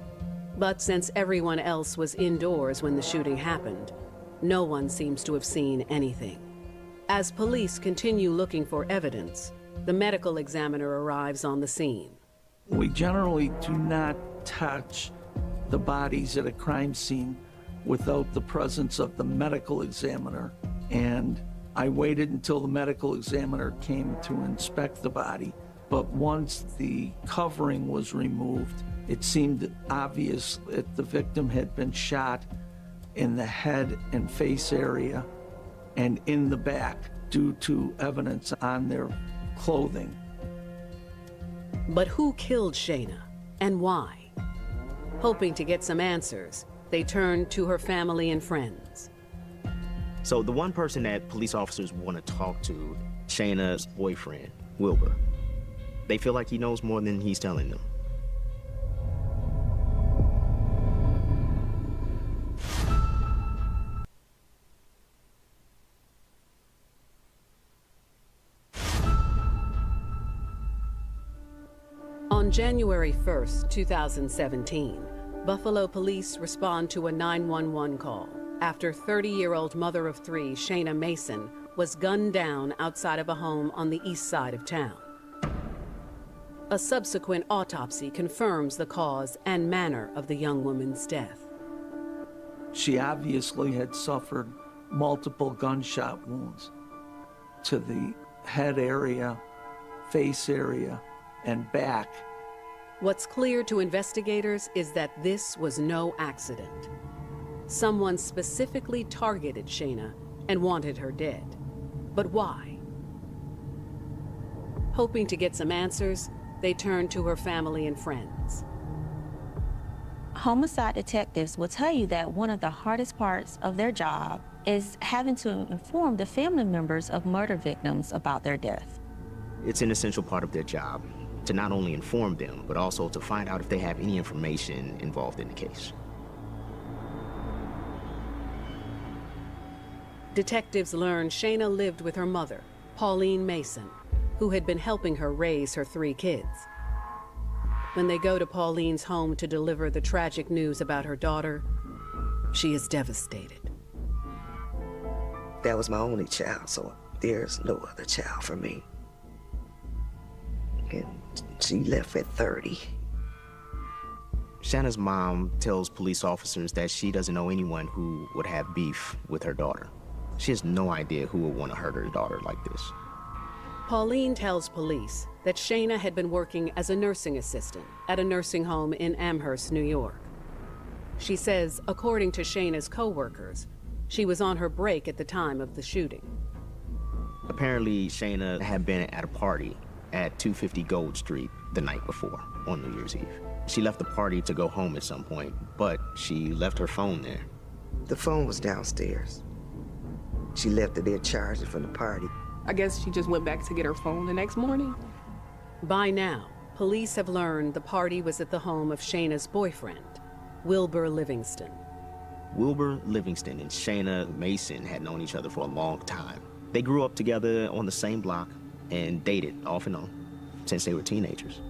But since everyone else was indoors when the shooting happened, no one seems to have seen anything. As police continue looking for evidence, the medical examiner arrives on the scene. We generally do not touch the bodies at a crime scene without the presence of the medical examiner. And I waited until the medical examiner came to inspect the body. But once the covering was removed, it seemed obvious that the victim had been shot in the head and face area and in the back due to evidence on their clothing. But who killed Shayna and why? Hoping to get some answers, they turned to her family and friends. So the one person that police officers want to talk to, Shayna's boyfriend, Wilbur. They feel like he knows more than he's telling them. On January 1st, 2017, Buffalo police respond to a 911 call after 30-year-old mother of three, Shayna Mason, was gunned down outside of a home on the east side of town. A subsequent autopsy confirms the cause and manner of the young woman's death. She obviously had suffered multiple gunshot wounds to the head area, face area, and back. What's clear to investigators is that this was no accident. Someone specifically targeted Shayna and wanted her dead. But why? Hoping to get some answers, they turned to her family and friends. Homicide detectives will tell you that one of the hardest parts of their job is having to inform the family members of murder victims about their death. It's an essential part of their job to not only inform them, but also to find out if they have any information involved in the case. Detectives learned Shayna lived with her mother, Pauline Mason, who had been helping her raise her three kids. When they go to Pauline's home to deliver the tragic news about her daughter, she is devastated. That was my only child, so there's no other child for me. And she left at 30. Shanna's mom tells police officers that she doesn't know anyone who would have beef with her daughter. She has no idea who would want to hurt her daughter like this. Pauline tells police that Shayna had been working as a nursing assistant at a nursing home in Amherst, New York. She says, according to Shayna's co-workers, she was on her break at the time of the shooting. Apparently, Shayna had been at a party at 250 Gold Street the night before, on New Year's Eve. She left the party to go home at some point, but she left her phone there. The phone was downstairs. She left it there charging from the party. I guess she just went back to get her phone the next morning. By now, police have learned the party was at the home of Shayna's boyfriend, Wilbur Livingston. Wilbur Livingston and Shayna Mason had known each other for a long time. They grew up together on the same block and dated off and on since they were teenagers.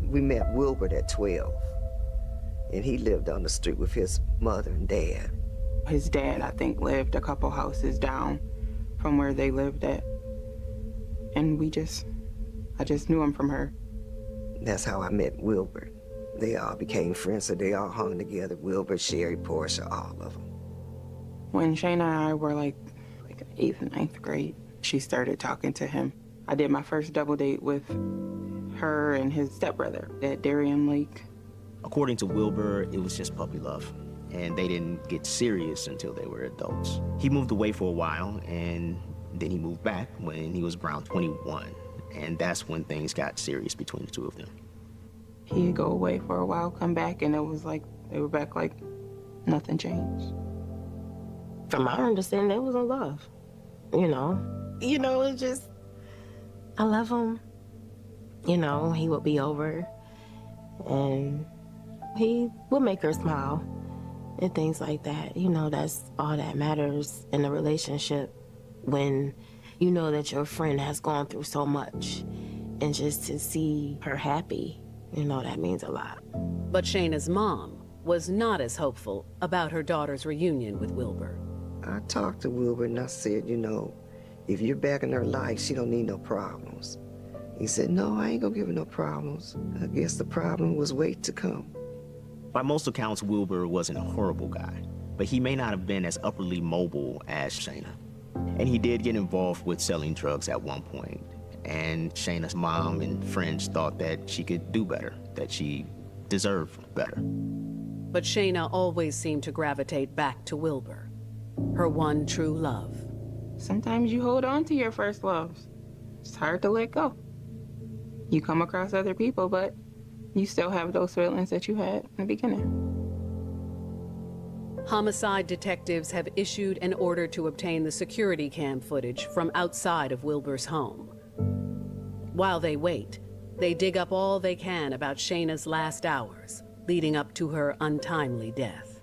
We met Wilbur at 12, and he lived on the street with his mother and dad. His dad, I think, lived a couple houses down from where they lived at. And I just knew him from her. That's how I met Wilbur. They all became friends, so they all hung together. Wilbur, Sherry, Portia, all of them. When Shayna and I were like 8th and 9th grade, she started talking to him. I did my first double date with her and his stepbrother at Darien Lake. According to Wilbur, it was just puppy love, and they didn't get serious until they were adults. He moved away for a while, and then he moved back when he was around 21, and that's when things got serious between the two of them. He'd go away for a while, come back, and it was like they were back like nothing changed. From my understanding, they was in love. It's just, I love him. He would be over and he would make her smile and things like that. That's all that matters in a relationship when you know that your friend has gone through so much, and just to see her happy, that means a lot. But Shayna's mom was not as hopeful about her daughter's reunion with Wilbur. I talked to Wilbur and I said, if you're back in her life, she don't need no problems. He said, no, I ain't gonna give her no problems. I guess the problem was wait to come. By most accounts, Wilbur wasn't a horrible guy, but he may not have been as upwardly mobile as Shayna. And he did get involved with selling drugs at one point. And Shayna's mom and friends thought that she could do better, that she deserved better. But Shayna always seemed to gravitate back to Wilbur, her one true love. Sometimes you hold on to your first loves. It's hard to let go. You come across other people, but you still have those feelings that you had in the beginning. Homicide detectives have issued an order to obtain the security cam footage from outside of Wilbur's home. While they wait, they dig up all they can about Shayna's last hours, leading up to her untimely death.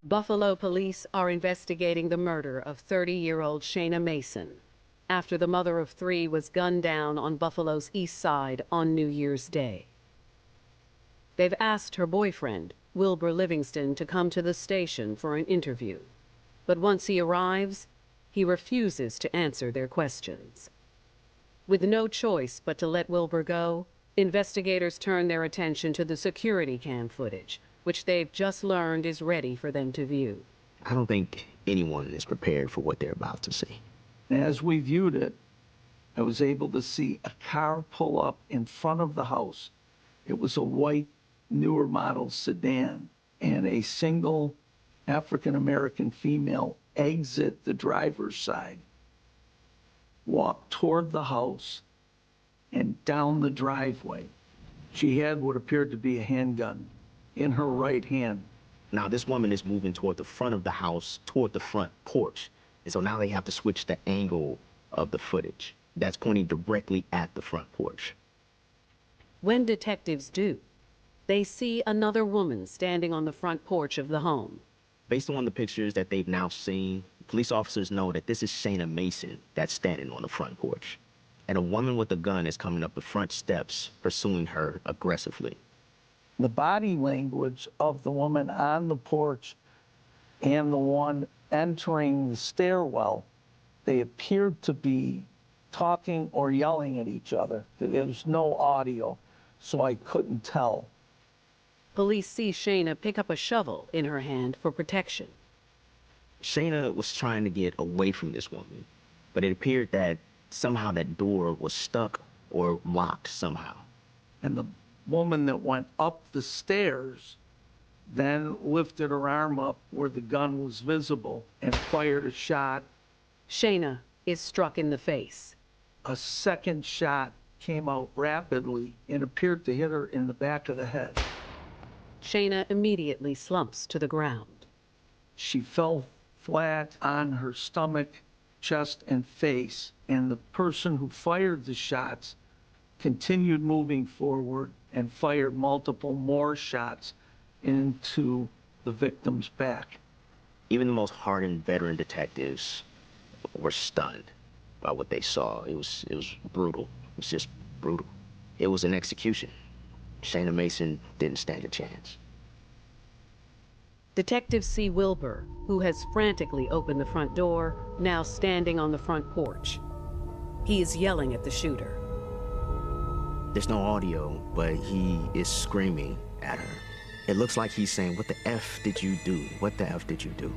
Buffalo police are investigating the murder of 30-year-old Shayna Mason after the mother of 3 was gunned down on Buffalo's east side on New Year's Day. They've asked her boyfriend, Wilbur Livingston, to come to the station for an interview. But once he arrives, he refuses to answer their questions. With no choice but to let Wilbur go, investigators turn their attention to the security cam footage, which they've just learned is ready for them to view. I don't think anyone is prepared for what they're about to see. As we viewed it, I was able to see a car pull up in front of the house. It was a white, newer model sedan, and a single African-American female exit the driver's side, walk toward the house, and down the driveway. She had what appeared to be a handgun in her right hand. Now, this woman is moving toward the front of the house, toward the front porch. And so now they have to switch the angle of the footage. That's pointing directly at the front porch. When detectives do, they see another woman standing on the front porch of the home. Based on the pictures that they've now seen, police officers know that this is Shayna Mason that's standing on the front porch. And a woman with a gun is coming up the front steps, pursuing her aggressively. The body language of the woman on the porch and the one entering the stairwell, they appeared to be talking or yelling at each other. There was no audio, so I couldn't tell. Police see Shayna pick up a shovel in her hand for protection. Shayna was trying to get away from this woman, but it appeared that somehow that door was stuck or locked somehow. And the woman that went up the stairs then lifted her arm up where the gun was visible and fired a shot. Shayna is struck in the face. A second shot came out rapidly and appeared to hit her in the back of the head. Shayna immediately slumps to the ground. She fell flat on her stomach, chest, and face, and the person who fired the shots continued moving forward and fired multiple more shots into the victim's back. Even the most hardened veteran detectives were stunned by what they saw. It was brutal. It was just brutal. It was an execution. Shayna Mason didn't stand a chance. Detectives see Wilbur, who has frantically opened the front door, now standing on the front porch. He is yelling at the shooter. There's no audio, but he is screaming at her. It looks like he's saying, "What the F did you do? What the F did you do?"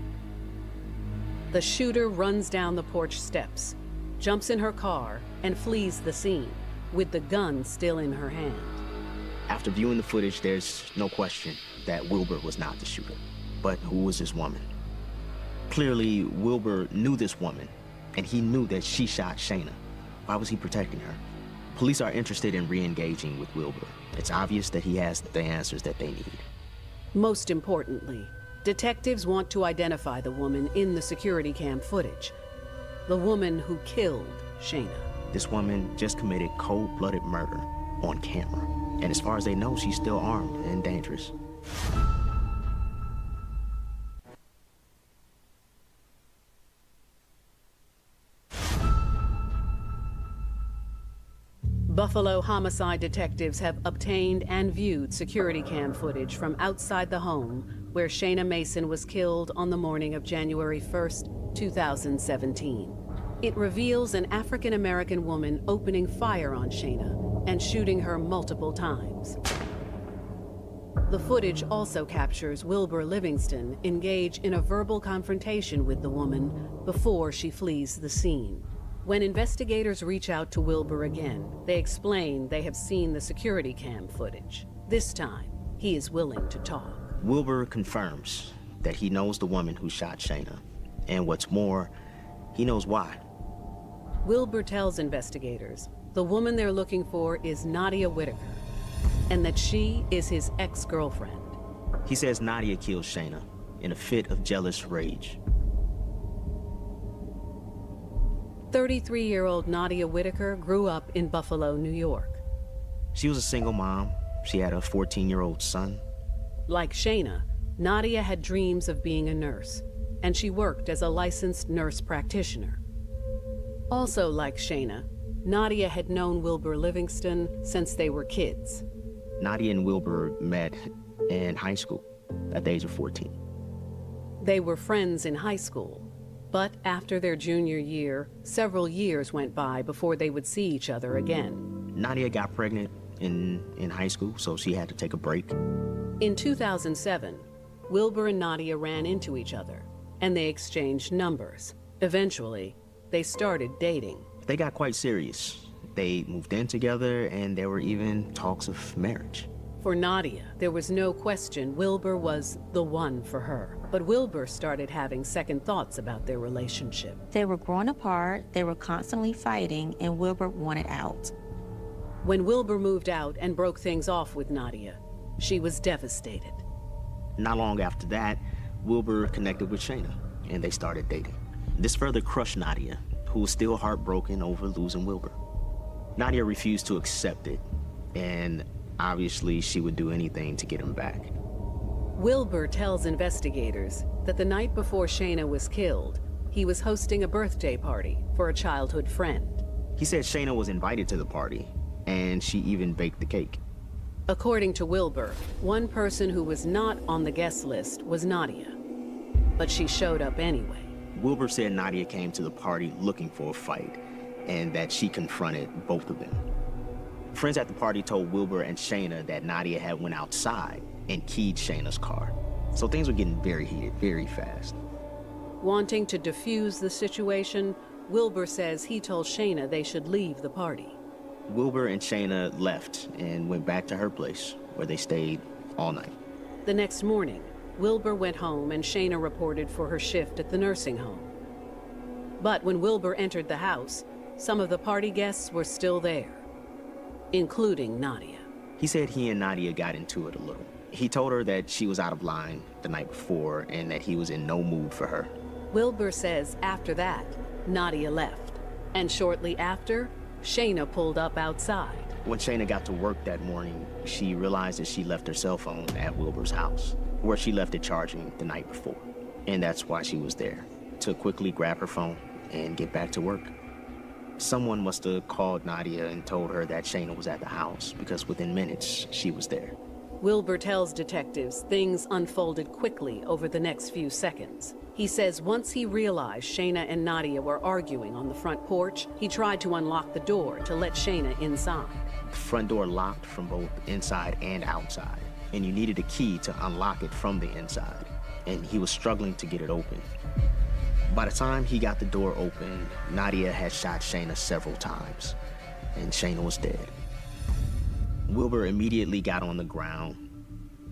The shooter runs down the porch steps, jumps in her car, and flees the scene, with the gun still in her hand. After viewing the footage, there's no question that Wilbur was not the shooter. But who was this woman? Clearly, Wilbur knew this woman, and he knew that she shot Shayna. Why was he protecting her? Police are interested in re-engaging with Wilbur. It's obvious that he has the answers that they need. Most importantly, detectives want to identify the woman in the security cam footage. The woman who killed Shayna. This woman just committed cold-blooded murder on camera. And as far as they know, she's still armed and dangerous. Buffalo homicide detectives have obtained and viewed security cam footage from outside the home where Shayna Mason was killed on the morning of January 1st, 2017. It reveals an African-American woman opening fire on Shayna and shooting her multiple times. The footage also captures Wilbur Livingston engage in a verbal confrontation with the woman before she flees the scene. When investigators reach out to Wilbur again, they explain they have seen the security cam footage. This time, he is willing to talk. Wilbur confirms that he knows the woman who shot Shayna. And what's more, he knows why. Wilbur tells investigators the woman they're looking for is Nadia Whitaker, and that she is his ex-girlfriend. He says Nadia killed Shayna in a fit of jealous rage. 33-year-old Nadia Whitaker grew up in Buffalo, New York. She was a single mom. She had a 14-year-old son. Like Shayna, Nadia had dreams of being a nurse, and she worked as a licensed nurse practitioner. Also like Shayna, Nadia had known Wilbur Livingston since they were kids. Nadia and Wilbur met in high school at the age of 14. They were friends in high school, but after their junior year, several years went by before they would see each other again. Nadia got pregnant in high school, so she had to take a break. In 2007, Wilbur and Nadia ran into each other, and they exchanged numbers. Eventually, they started dating. They got quite serious. They moved in together, and there were even talks of marriage. For Nadia, there was no question Wilbur was the one for her. But Wilbur started having second thoughts about their relationship. They were growing apart, they were constantly fighting, and Wilbur wanted out. When Wilbur moved out and broke things off with Nadia, she was devastated. Not long after that, Wilbur connected with Shayna, and they started dating. This further crushed Nadia, who was still heartbroken over losing Wilbur. Nadia refused to accept it, and obviously she would do anything to get him back. Wilbur tells investigators that the night before Shayna was killed, he was hosting a birthday party for a childhood friend. He said Shayna was invited to the party, and she even baked the cake. According to Wilbur, one person who was not on the guest list was Nadia, but she showed up anyway. Wilbur said Nadia came to the party looking for a fight, and that she confronted both of them. Friends at the party told Wilbur and Shayna that Nadia had went outside and keyed Shayna's car. So things were getting very heated, very fast. Wanting to defuse the situation, Wilbur says he told Shayna they should leave the party. Wilbur and Shayna left and went back to her place, where they stayed all night. The next morning, Wilbur went home and Shayna reported for her shift at the nursing home. But when Wilbur entered the house, some of the party guests were still there, including Nadia. He said he and Nadia got into it a little. He told her that she was out of line the night before and that he was in no mood for her. Wilbur says after that, Nadia left. And shortly after, Shayna pulled up outside. When Shayna got to work that morning, she realized that she left her cell phone at Wilbur's house, where she left it charging the night before. And that's why she was there, to quickly grab her phone and get back to work. Someone must have called Nadia and told her that Shayna was at the house, because within minutes, she was there. Wilbur tells detectives things unfolded quickly over the next few seconds. He says once he realized Shayna and Nadia were arguing on the front porch, he tried to unlock the door to let Shayna inside. The front door locked from both inside and outside, and you needed a key to unlock it from the inside, and he was struggling to get it open. By the time he got the door open, Nadia had shot Shayna several times, and Shayna was dead. Wilbur immediately got on the ground,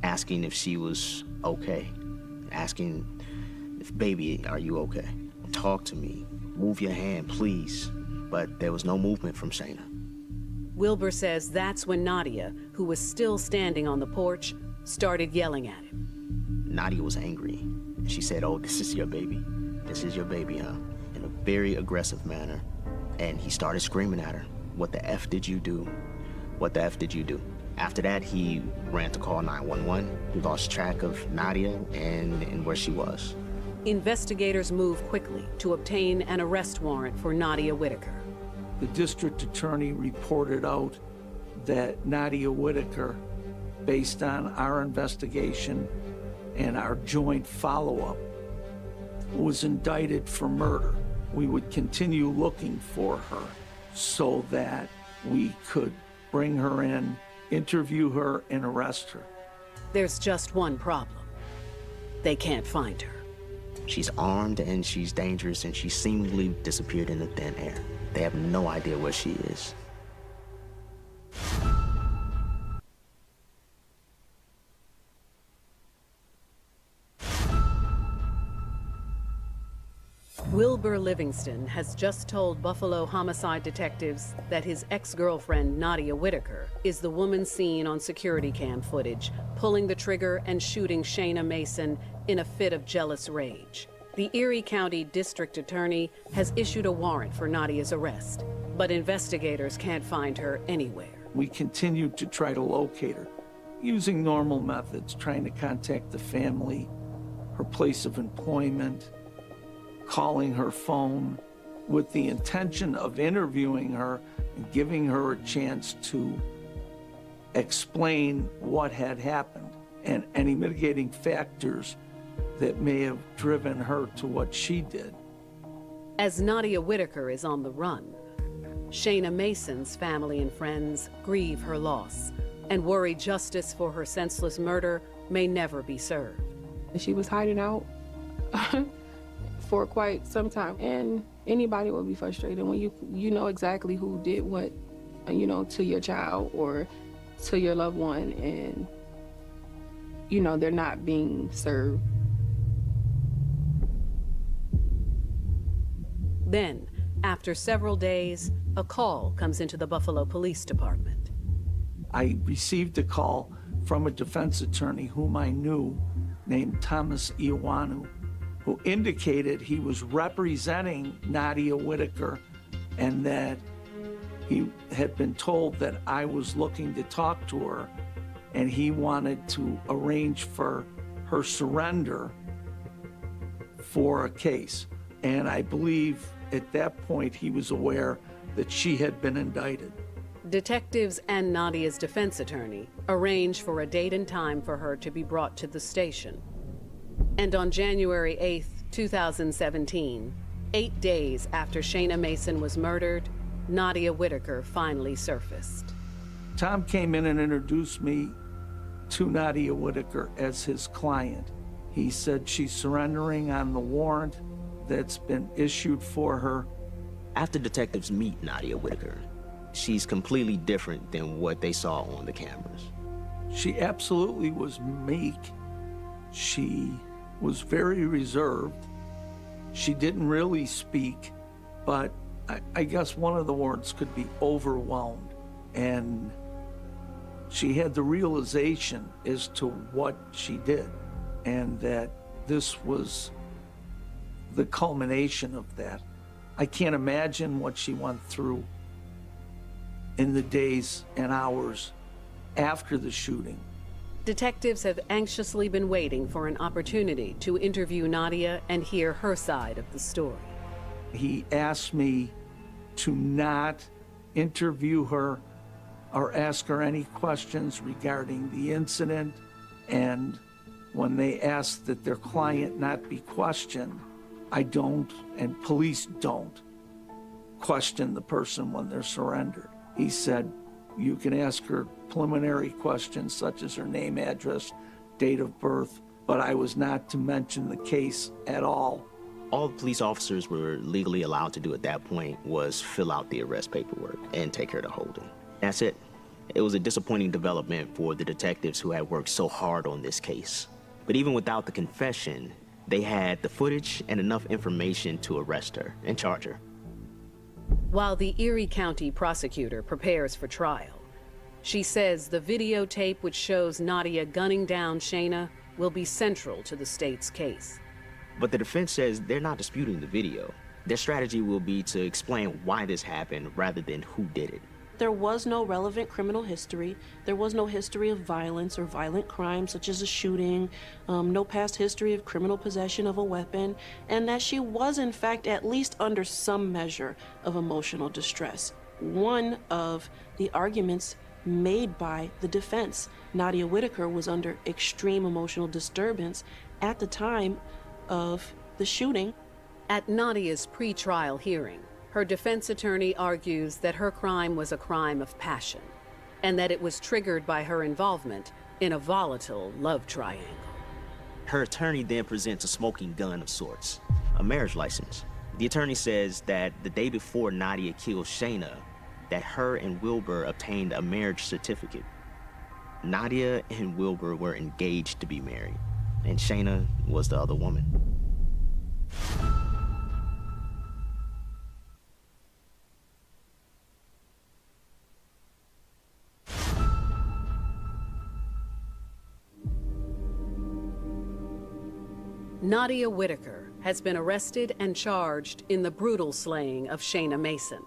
asking if she was okay, asking if, baby, are you okay? Talk to me, move your hand, please. But there was no movement from Shayna. Wilbur says that's when Nadia, who was still standing on the porch, started yelling at him. Nadia was angry. She said, "Oh, this is your baby. This is your baby, huh?" In a very aggressive manner. And he started screaming at her. "What the F did you do? What the F did you do?" After that, he ran to call 911. He lost track of Nadia and where she was. Investigators moved quickly to obtain an arrest warrant for Nadia Whitaker. The district attorney reported out that Nadia Whitaker, based on our investigation and our joint follow-up, was indicted for murder. We would continue looking for her so that we could bring her in, interview her, and arrest her. There's just one problem. They can't find her. She's armed and she's dangerous and she seemingly disappeared in the thin air. They have no idea where she is. Wilbur Livingston has just told Buffalo homicide detectives that his ex-girlfriend, Nadia Whitaker, is the woman seen on security cam footage, pulling the trigger and shooting Shayna Mason in a fit of jealous rage. The Erie County District Attorney has issued a warrant for Nadia's arrest, but investigators can't find her anywhere. We continued to try to locate her, using normal methods, trying to contact the family, her place of employment, calling her phone, with the intention of interviewing her and giving her a chance to explain what had happened and any mitigating factors that may have driven her to what she did. As Nadia Whitaker is on the run, Shayna Mason's family and friends grieve her loss and worry justice for her senseless murder may never be served. She was hiding out for quite some time, and anybody will be frustrated when you know exactly who did what, to your child or to your loved one, and they're not being served. Then, after several days, a call comes into the Buffalo Police Department. I received a call from a defense attorney whom I knew, named Thomas Iwanu, who indicated he was representing Nadia Whitaker and that he had been told that I was looking to talk to her and he wanted to arrange for her surrender for a case. And I believe at that point he was aware that she had been indicted. Detectives and Nadia's defense attorney arranged for a date and time for her to be brought to the station. And on January 8th, 2017, 8 days after Shayna Mason was murdered, Nadia Whitaker finally surfaced. Tom came in and introduced me to Nadia Whitaker as his client. He said she's surrendering on the warrant that's been issued for her. After detectives meet Nadia Whitaker, she's completely different than what they saw on the cameras. She absolutely was meek She was very reserved. She didn't really speak, but I guess one of the words could be overwhelmed. And she had the realization as to what she did, and that this was the culmination of that. I can't imagine what she went through in the days and hours after the shooting. Detectives have anxiously been waiting for an opportunity to interview Nadia and hear her side of the story. He asked me to not interview her or ask her any questions regarding the incident, and when they asked that their client not be questioned, I don't, and police don't, question the person when they're surrendered. He said, you can ask her preliminary questions such as her name, address, date of birth, but I was not to mention the case at all. All the police officers were legally allowed to do at that point was fill out the arrest paperwork and take her to holding. That's it. It was a disappointing development for the detectives who had worked so hard on this case. But even without the confession, they had the footage and enough information to arrest her and charge her. While the Erie County prosecutor prepares for trial, she says the videotape which shows Nadia gunning down Shayna will be central to the state's case. But the defense says they're not disputing the video. Their strategy will be to explain why this happened rather than who did it. There was no relevant criminal history. There was no history of violence or violent crime, such as a shooting, no past history of criminal possession of a weapon, and that she was, in fact, at least under some measure of emotional distress. One of the arguments made by the defense, Nadia Whitaker, was under extreme emotional disturbance at the time of the shooting. At Nadia's pre-trial hearing, her defense attorney argues that her crime was a crime of passion, and that it was triggered by her involvement in a volatile love triangle. Her attorney then presents a smoking gun of sorts, a marriage license. The attorney says that the day before Nadia killed Shayna, that her and Wilbur obtained a marriage certificate. Nadia and Wilbur were engaged to be married, and Shayna was the other woman. Nadia Whitaker has been arrested and charged in the brutal slaying of Shayna Mason.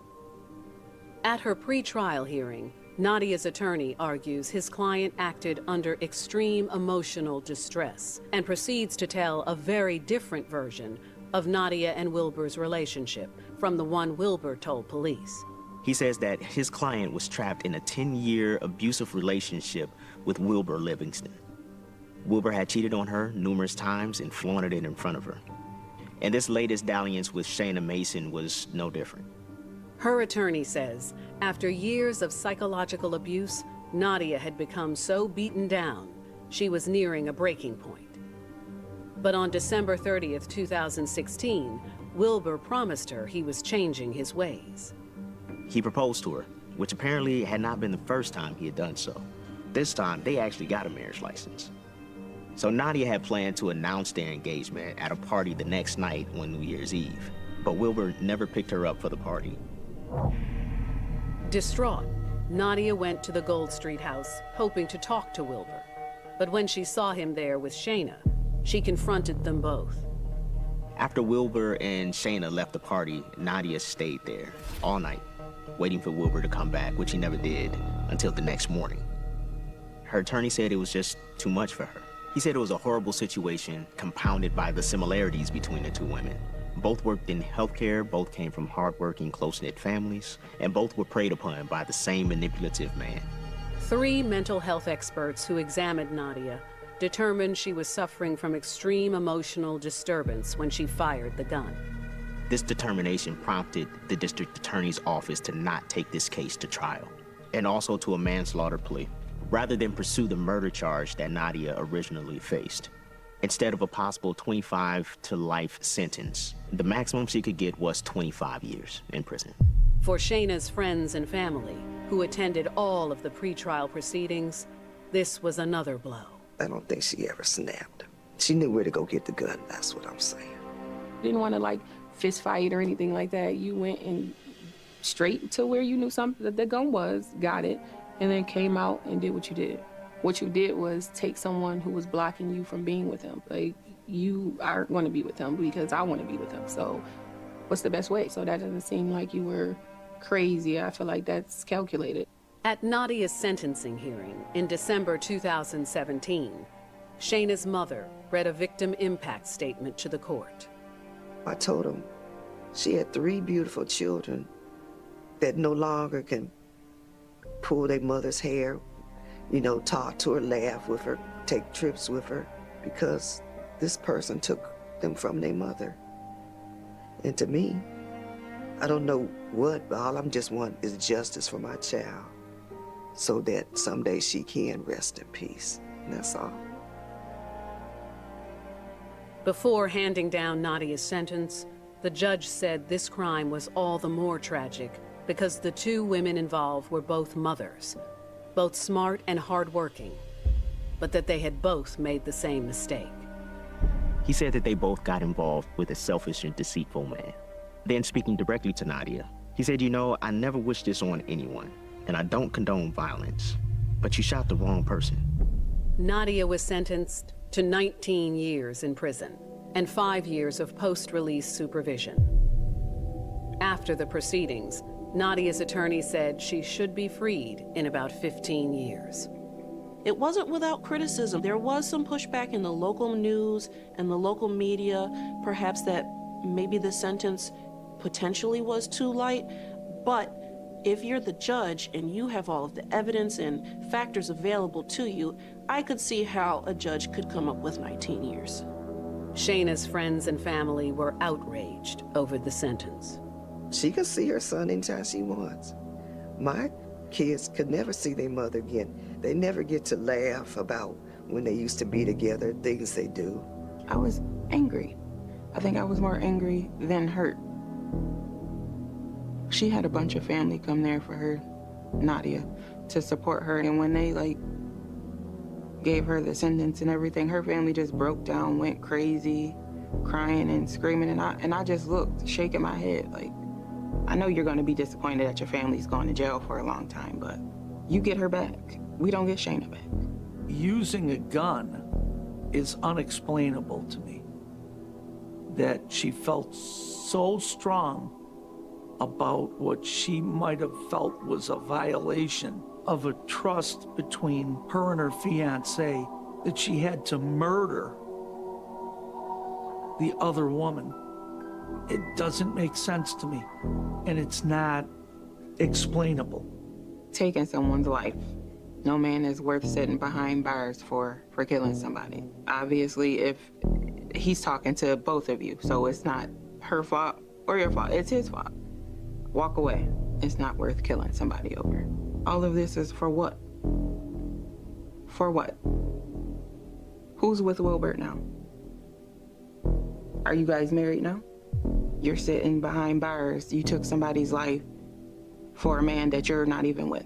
At her pre-trial hearing, Nadia's attorney argues his client acted under extreme emotional distress and proceeds to tell a very different version of Nadia and Wilbur's relationship from the one Wilbur told police. He says that his client was trapped in a 10-year abusive relationship with Wilbur Livingston. Wilbur had cheated on her numerous times and flaunted it in front of her. And this latest dalliance with Shayna Mason was no different. Her attorney says after years of psychological abuse, Nadia had become so beaten down, she was nearing a breaking point. But on December 30th, 2016, Wilbur promised her he was changing his ways. He proposed to her, which apparently had not been the first time he had done so. This time, they actually got a marriage license. So Nadia had planned to announce their engagement at a party the next night on New Year's Eve, but Wilbur never picked her up for the party. Distraught, Nadia went to the Gold Street house, hoping to talk to Wilbur. But when she saw him there with Shayna, she confronted them both. After Wilbur and Shayna left the party, Nadia stayed there all night, waiting for Wilbur to come back, which he never did until the next morning. Her attorney said it was just too much for her. He said it was a horrible situation, compounded by the similarities between the two women. Both worked in healthcare, both came from hardworking, close-knit families, and both were preyed upon by the same manipulative man. 3 mental health experts who examined Nadia determined she was suffering from extreme emotional disturbance when she fired the gun. This determination prompted the district attorney's office to not take this case to trial, and also to a manslaughter plea, rather than pursue the murder charge that Nadia originally faced. Instead of a possible 25 to life sentence, the maximum she could get was 25 years in prison. For Shayna's friends and family, who attended all of the pretrial proceedings, this was another blow. I don't think she ever snapped. She knew where to go get the gun, that's what I'm saying. Didn't want to like fist fight or anything like that. You went and straight to where you knew something that the gun was, got it, and then came out and did what you did. What you did was take someone who was blocking you from being with him. Like, you are going to be with him because I want to be with him. So what's the best way? So that doesn't seem like you were crazy. I feel like that's calculated. At Nadia's sentencing hearing in December 2017, Shayna's mother read a victim impact statement to the court. I told him she had 3 beautiful children that no longer can pull their mother's hair, you know, talk to her, laugh with her, take trips with her, because this person took them from their mother. And to me, I don't know what, but all I'm just want is justice for my child so that someday she can rest in peace. And that's all. Before handing down Nadia's sentence, the judge said this crime was all the more tragic because the 2 women involved were both mothers, both smart and hardworking, but that they had both made the same mistake. He said that they both got involved with a selfish and deceitful man. Then speaking directly to Nadia, he said, you know, I never wish this on anyone, and I don't condone violence, but you shot the wrong person. Nadia was sentenced to 19 years in prison and 5 years of post-release supervision. After the proceedings, Nadia's attorney said she should be freed in about 15 years. It wasn't without criticism. There was some pushback in the local news and the local media, perhaps that maybe the sentence potentially was too light, but if you're the judge and you have all of the evidence and factors available to you, I could see how a judge could come up with 19 years. Shayna's friends and family were outraged over the sentence. She can see her son anytime she wants. My kids could never see their mother again. They never get to laugh about when they used to be together, things they do. I was angry. I think I was more angry than hurt. She had a bunch of family come there for her, Nadia, to support her. And when they gave her the sentence and everything, her family just broke down, went crazy, crying and screaming. And I just looked, shaking my head like, I know you're gonna be disappointed that your family's gone to jail for a long time, but you get her back. We don't get Shayna back. Using a gun is unexplainable to me. That she felt so strong about what she might have felt was a violation of a trust between her and her fiancé, that she had to murder the other woman. It doesn't make sense to me, and it's not explainable. Taking someone's life. No man is worth sitting behind bars for killing somebody. Obviously, if he's talking to both of you, so it's not her fault or your fault, it's his fault. Walk away. It's not worth killing somebody over. All of this is for what? For what? Who's with Wilbert now? Are you guys married now? You're sitting behind bars. You took somebody's life for a man that you're not even with.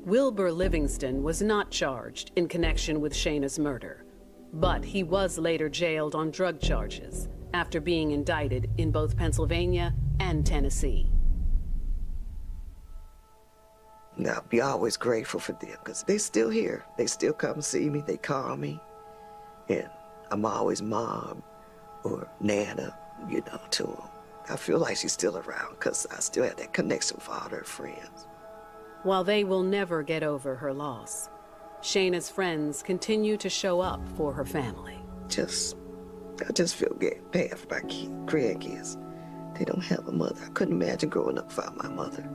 Wilbur Livingston was not charged in connection with Shayna's murder, but he was later jailed on drug charges after being indicted in both Pennsylvania and Tennessee. Now, I'll be always grateful for them because they're still here. They still come see me, they call me, and I'm always mom or Nana, you know, to them. I feel like she's still around because I still have that connection with all her friends. While they will never get over her loss, Shayna's friends continue to show up for her family. I just feel bad for my grandkids. They don't have a mother. I couldn't imagine growing up without my mother.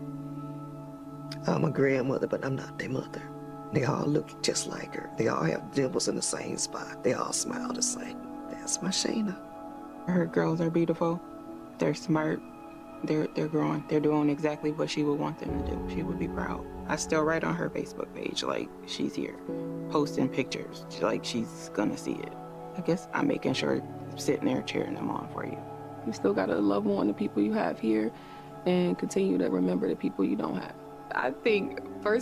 I'm a grandmother, but I'm not their mother. They all look just like her. They all have dimples in the same spot. They all smile the same. That's my Shayna. Her girls are beautiful. They're smart. They're growing. They're doing exactly what she would want them to do. She would be proud. I still write on her Facebook page like she's here, posting pictures like she's gonna see it. I guess I'm making sure, sitting there cheering them on for you. You still gotta love on the people you have here and continue to remember the people you don't have. I think, first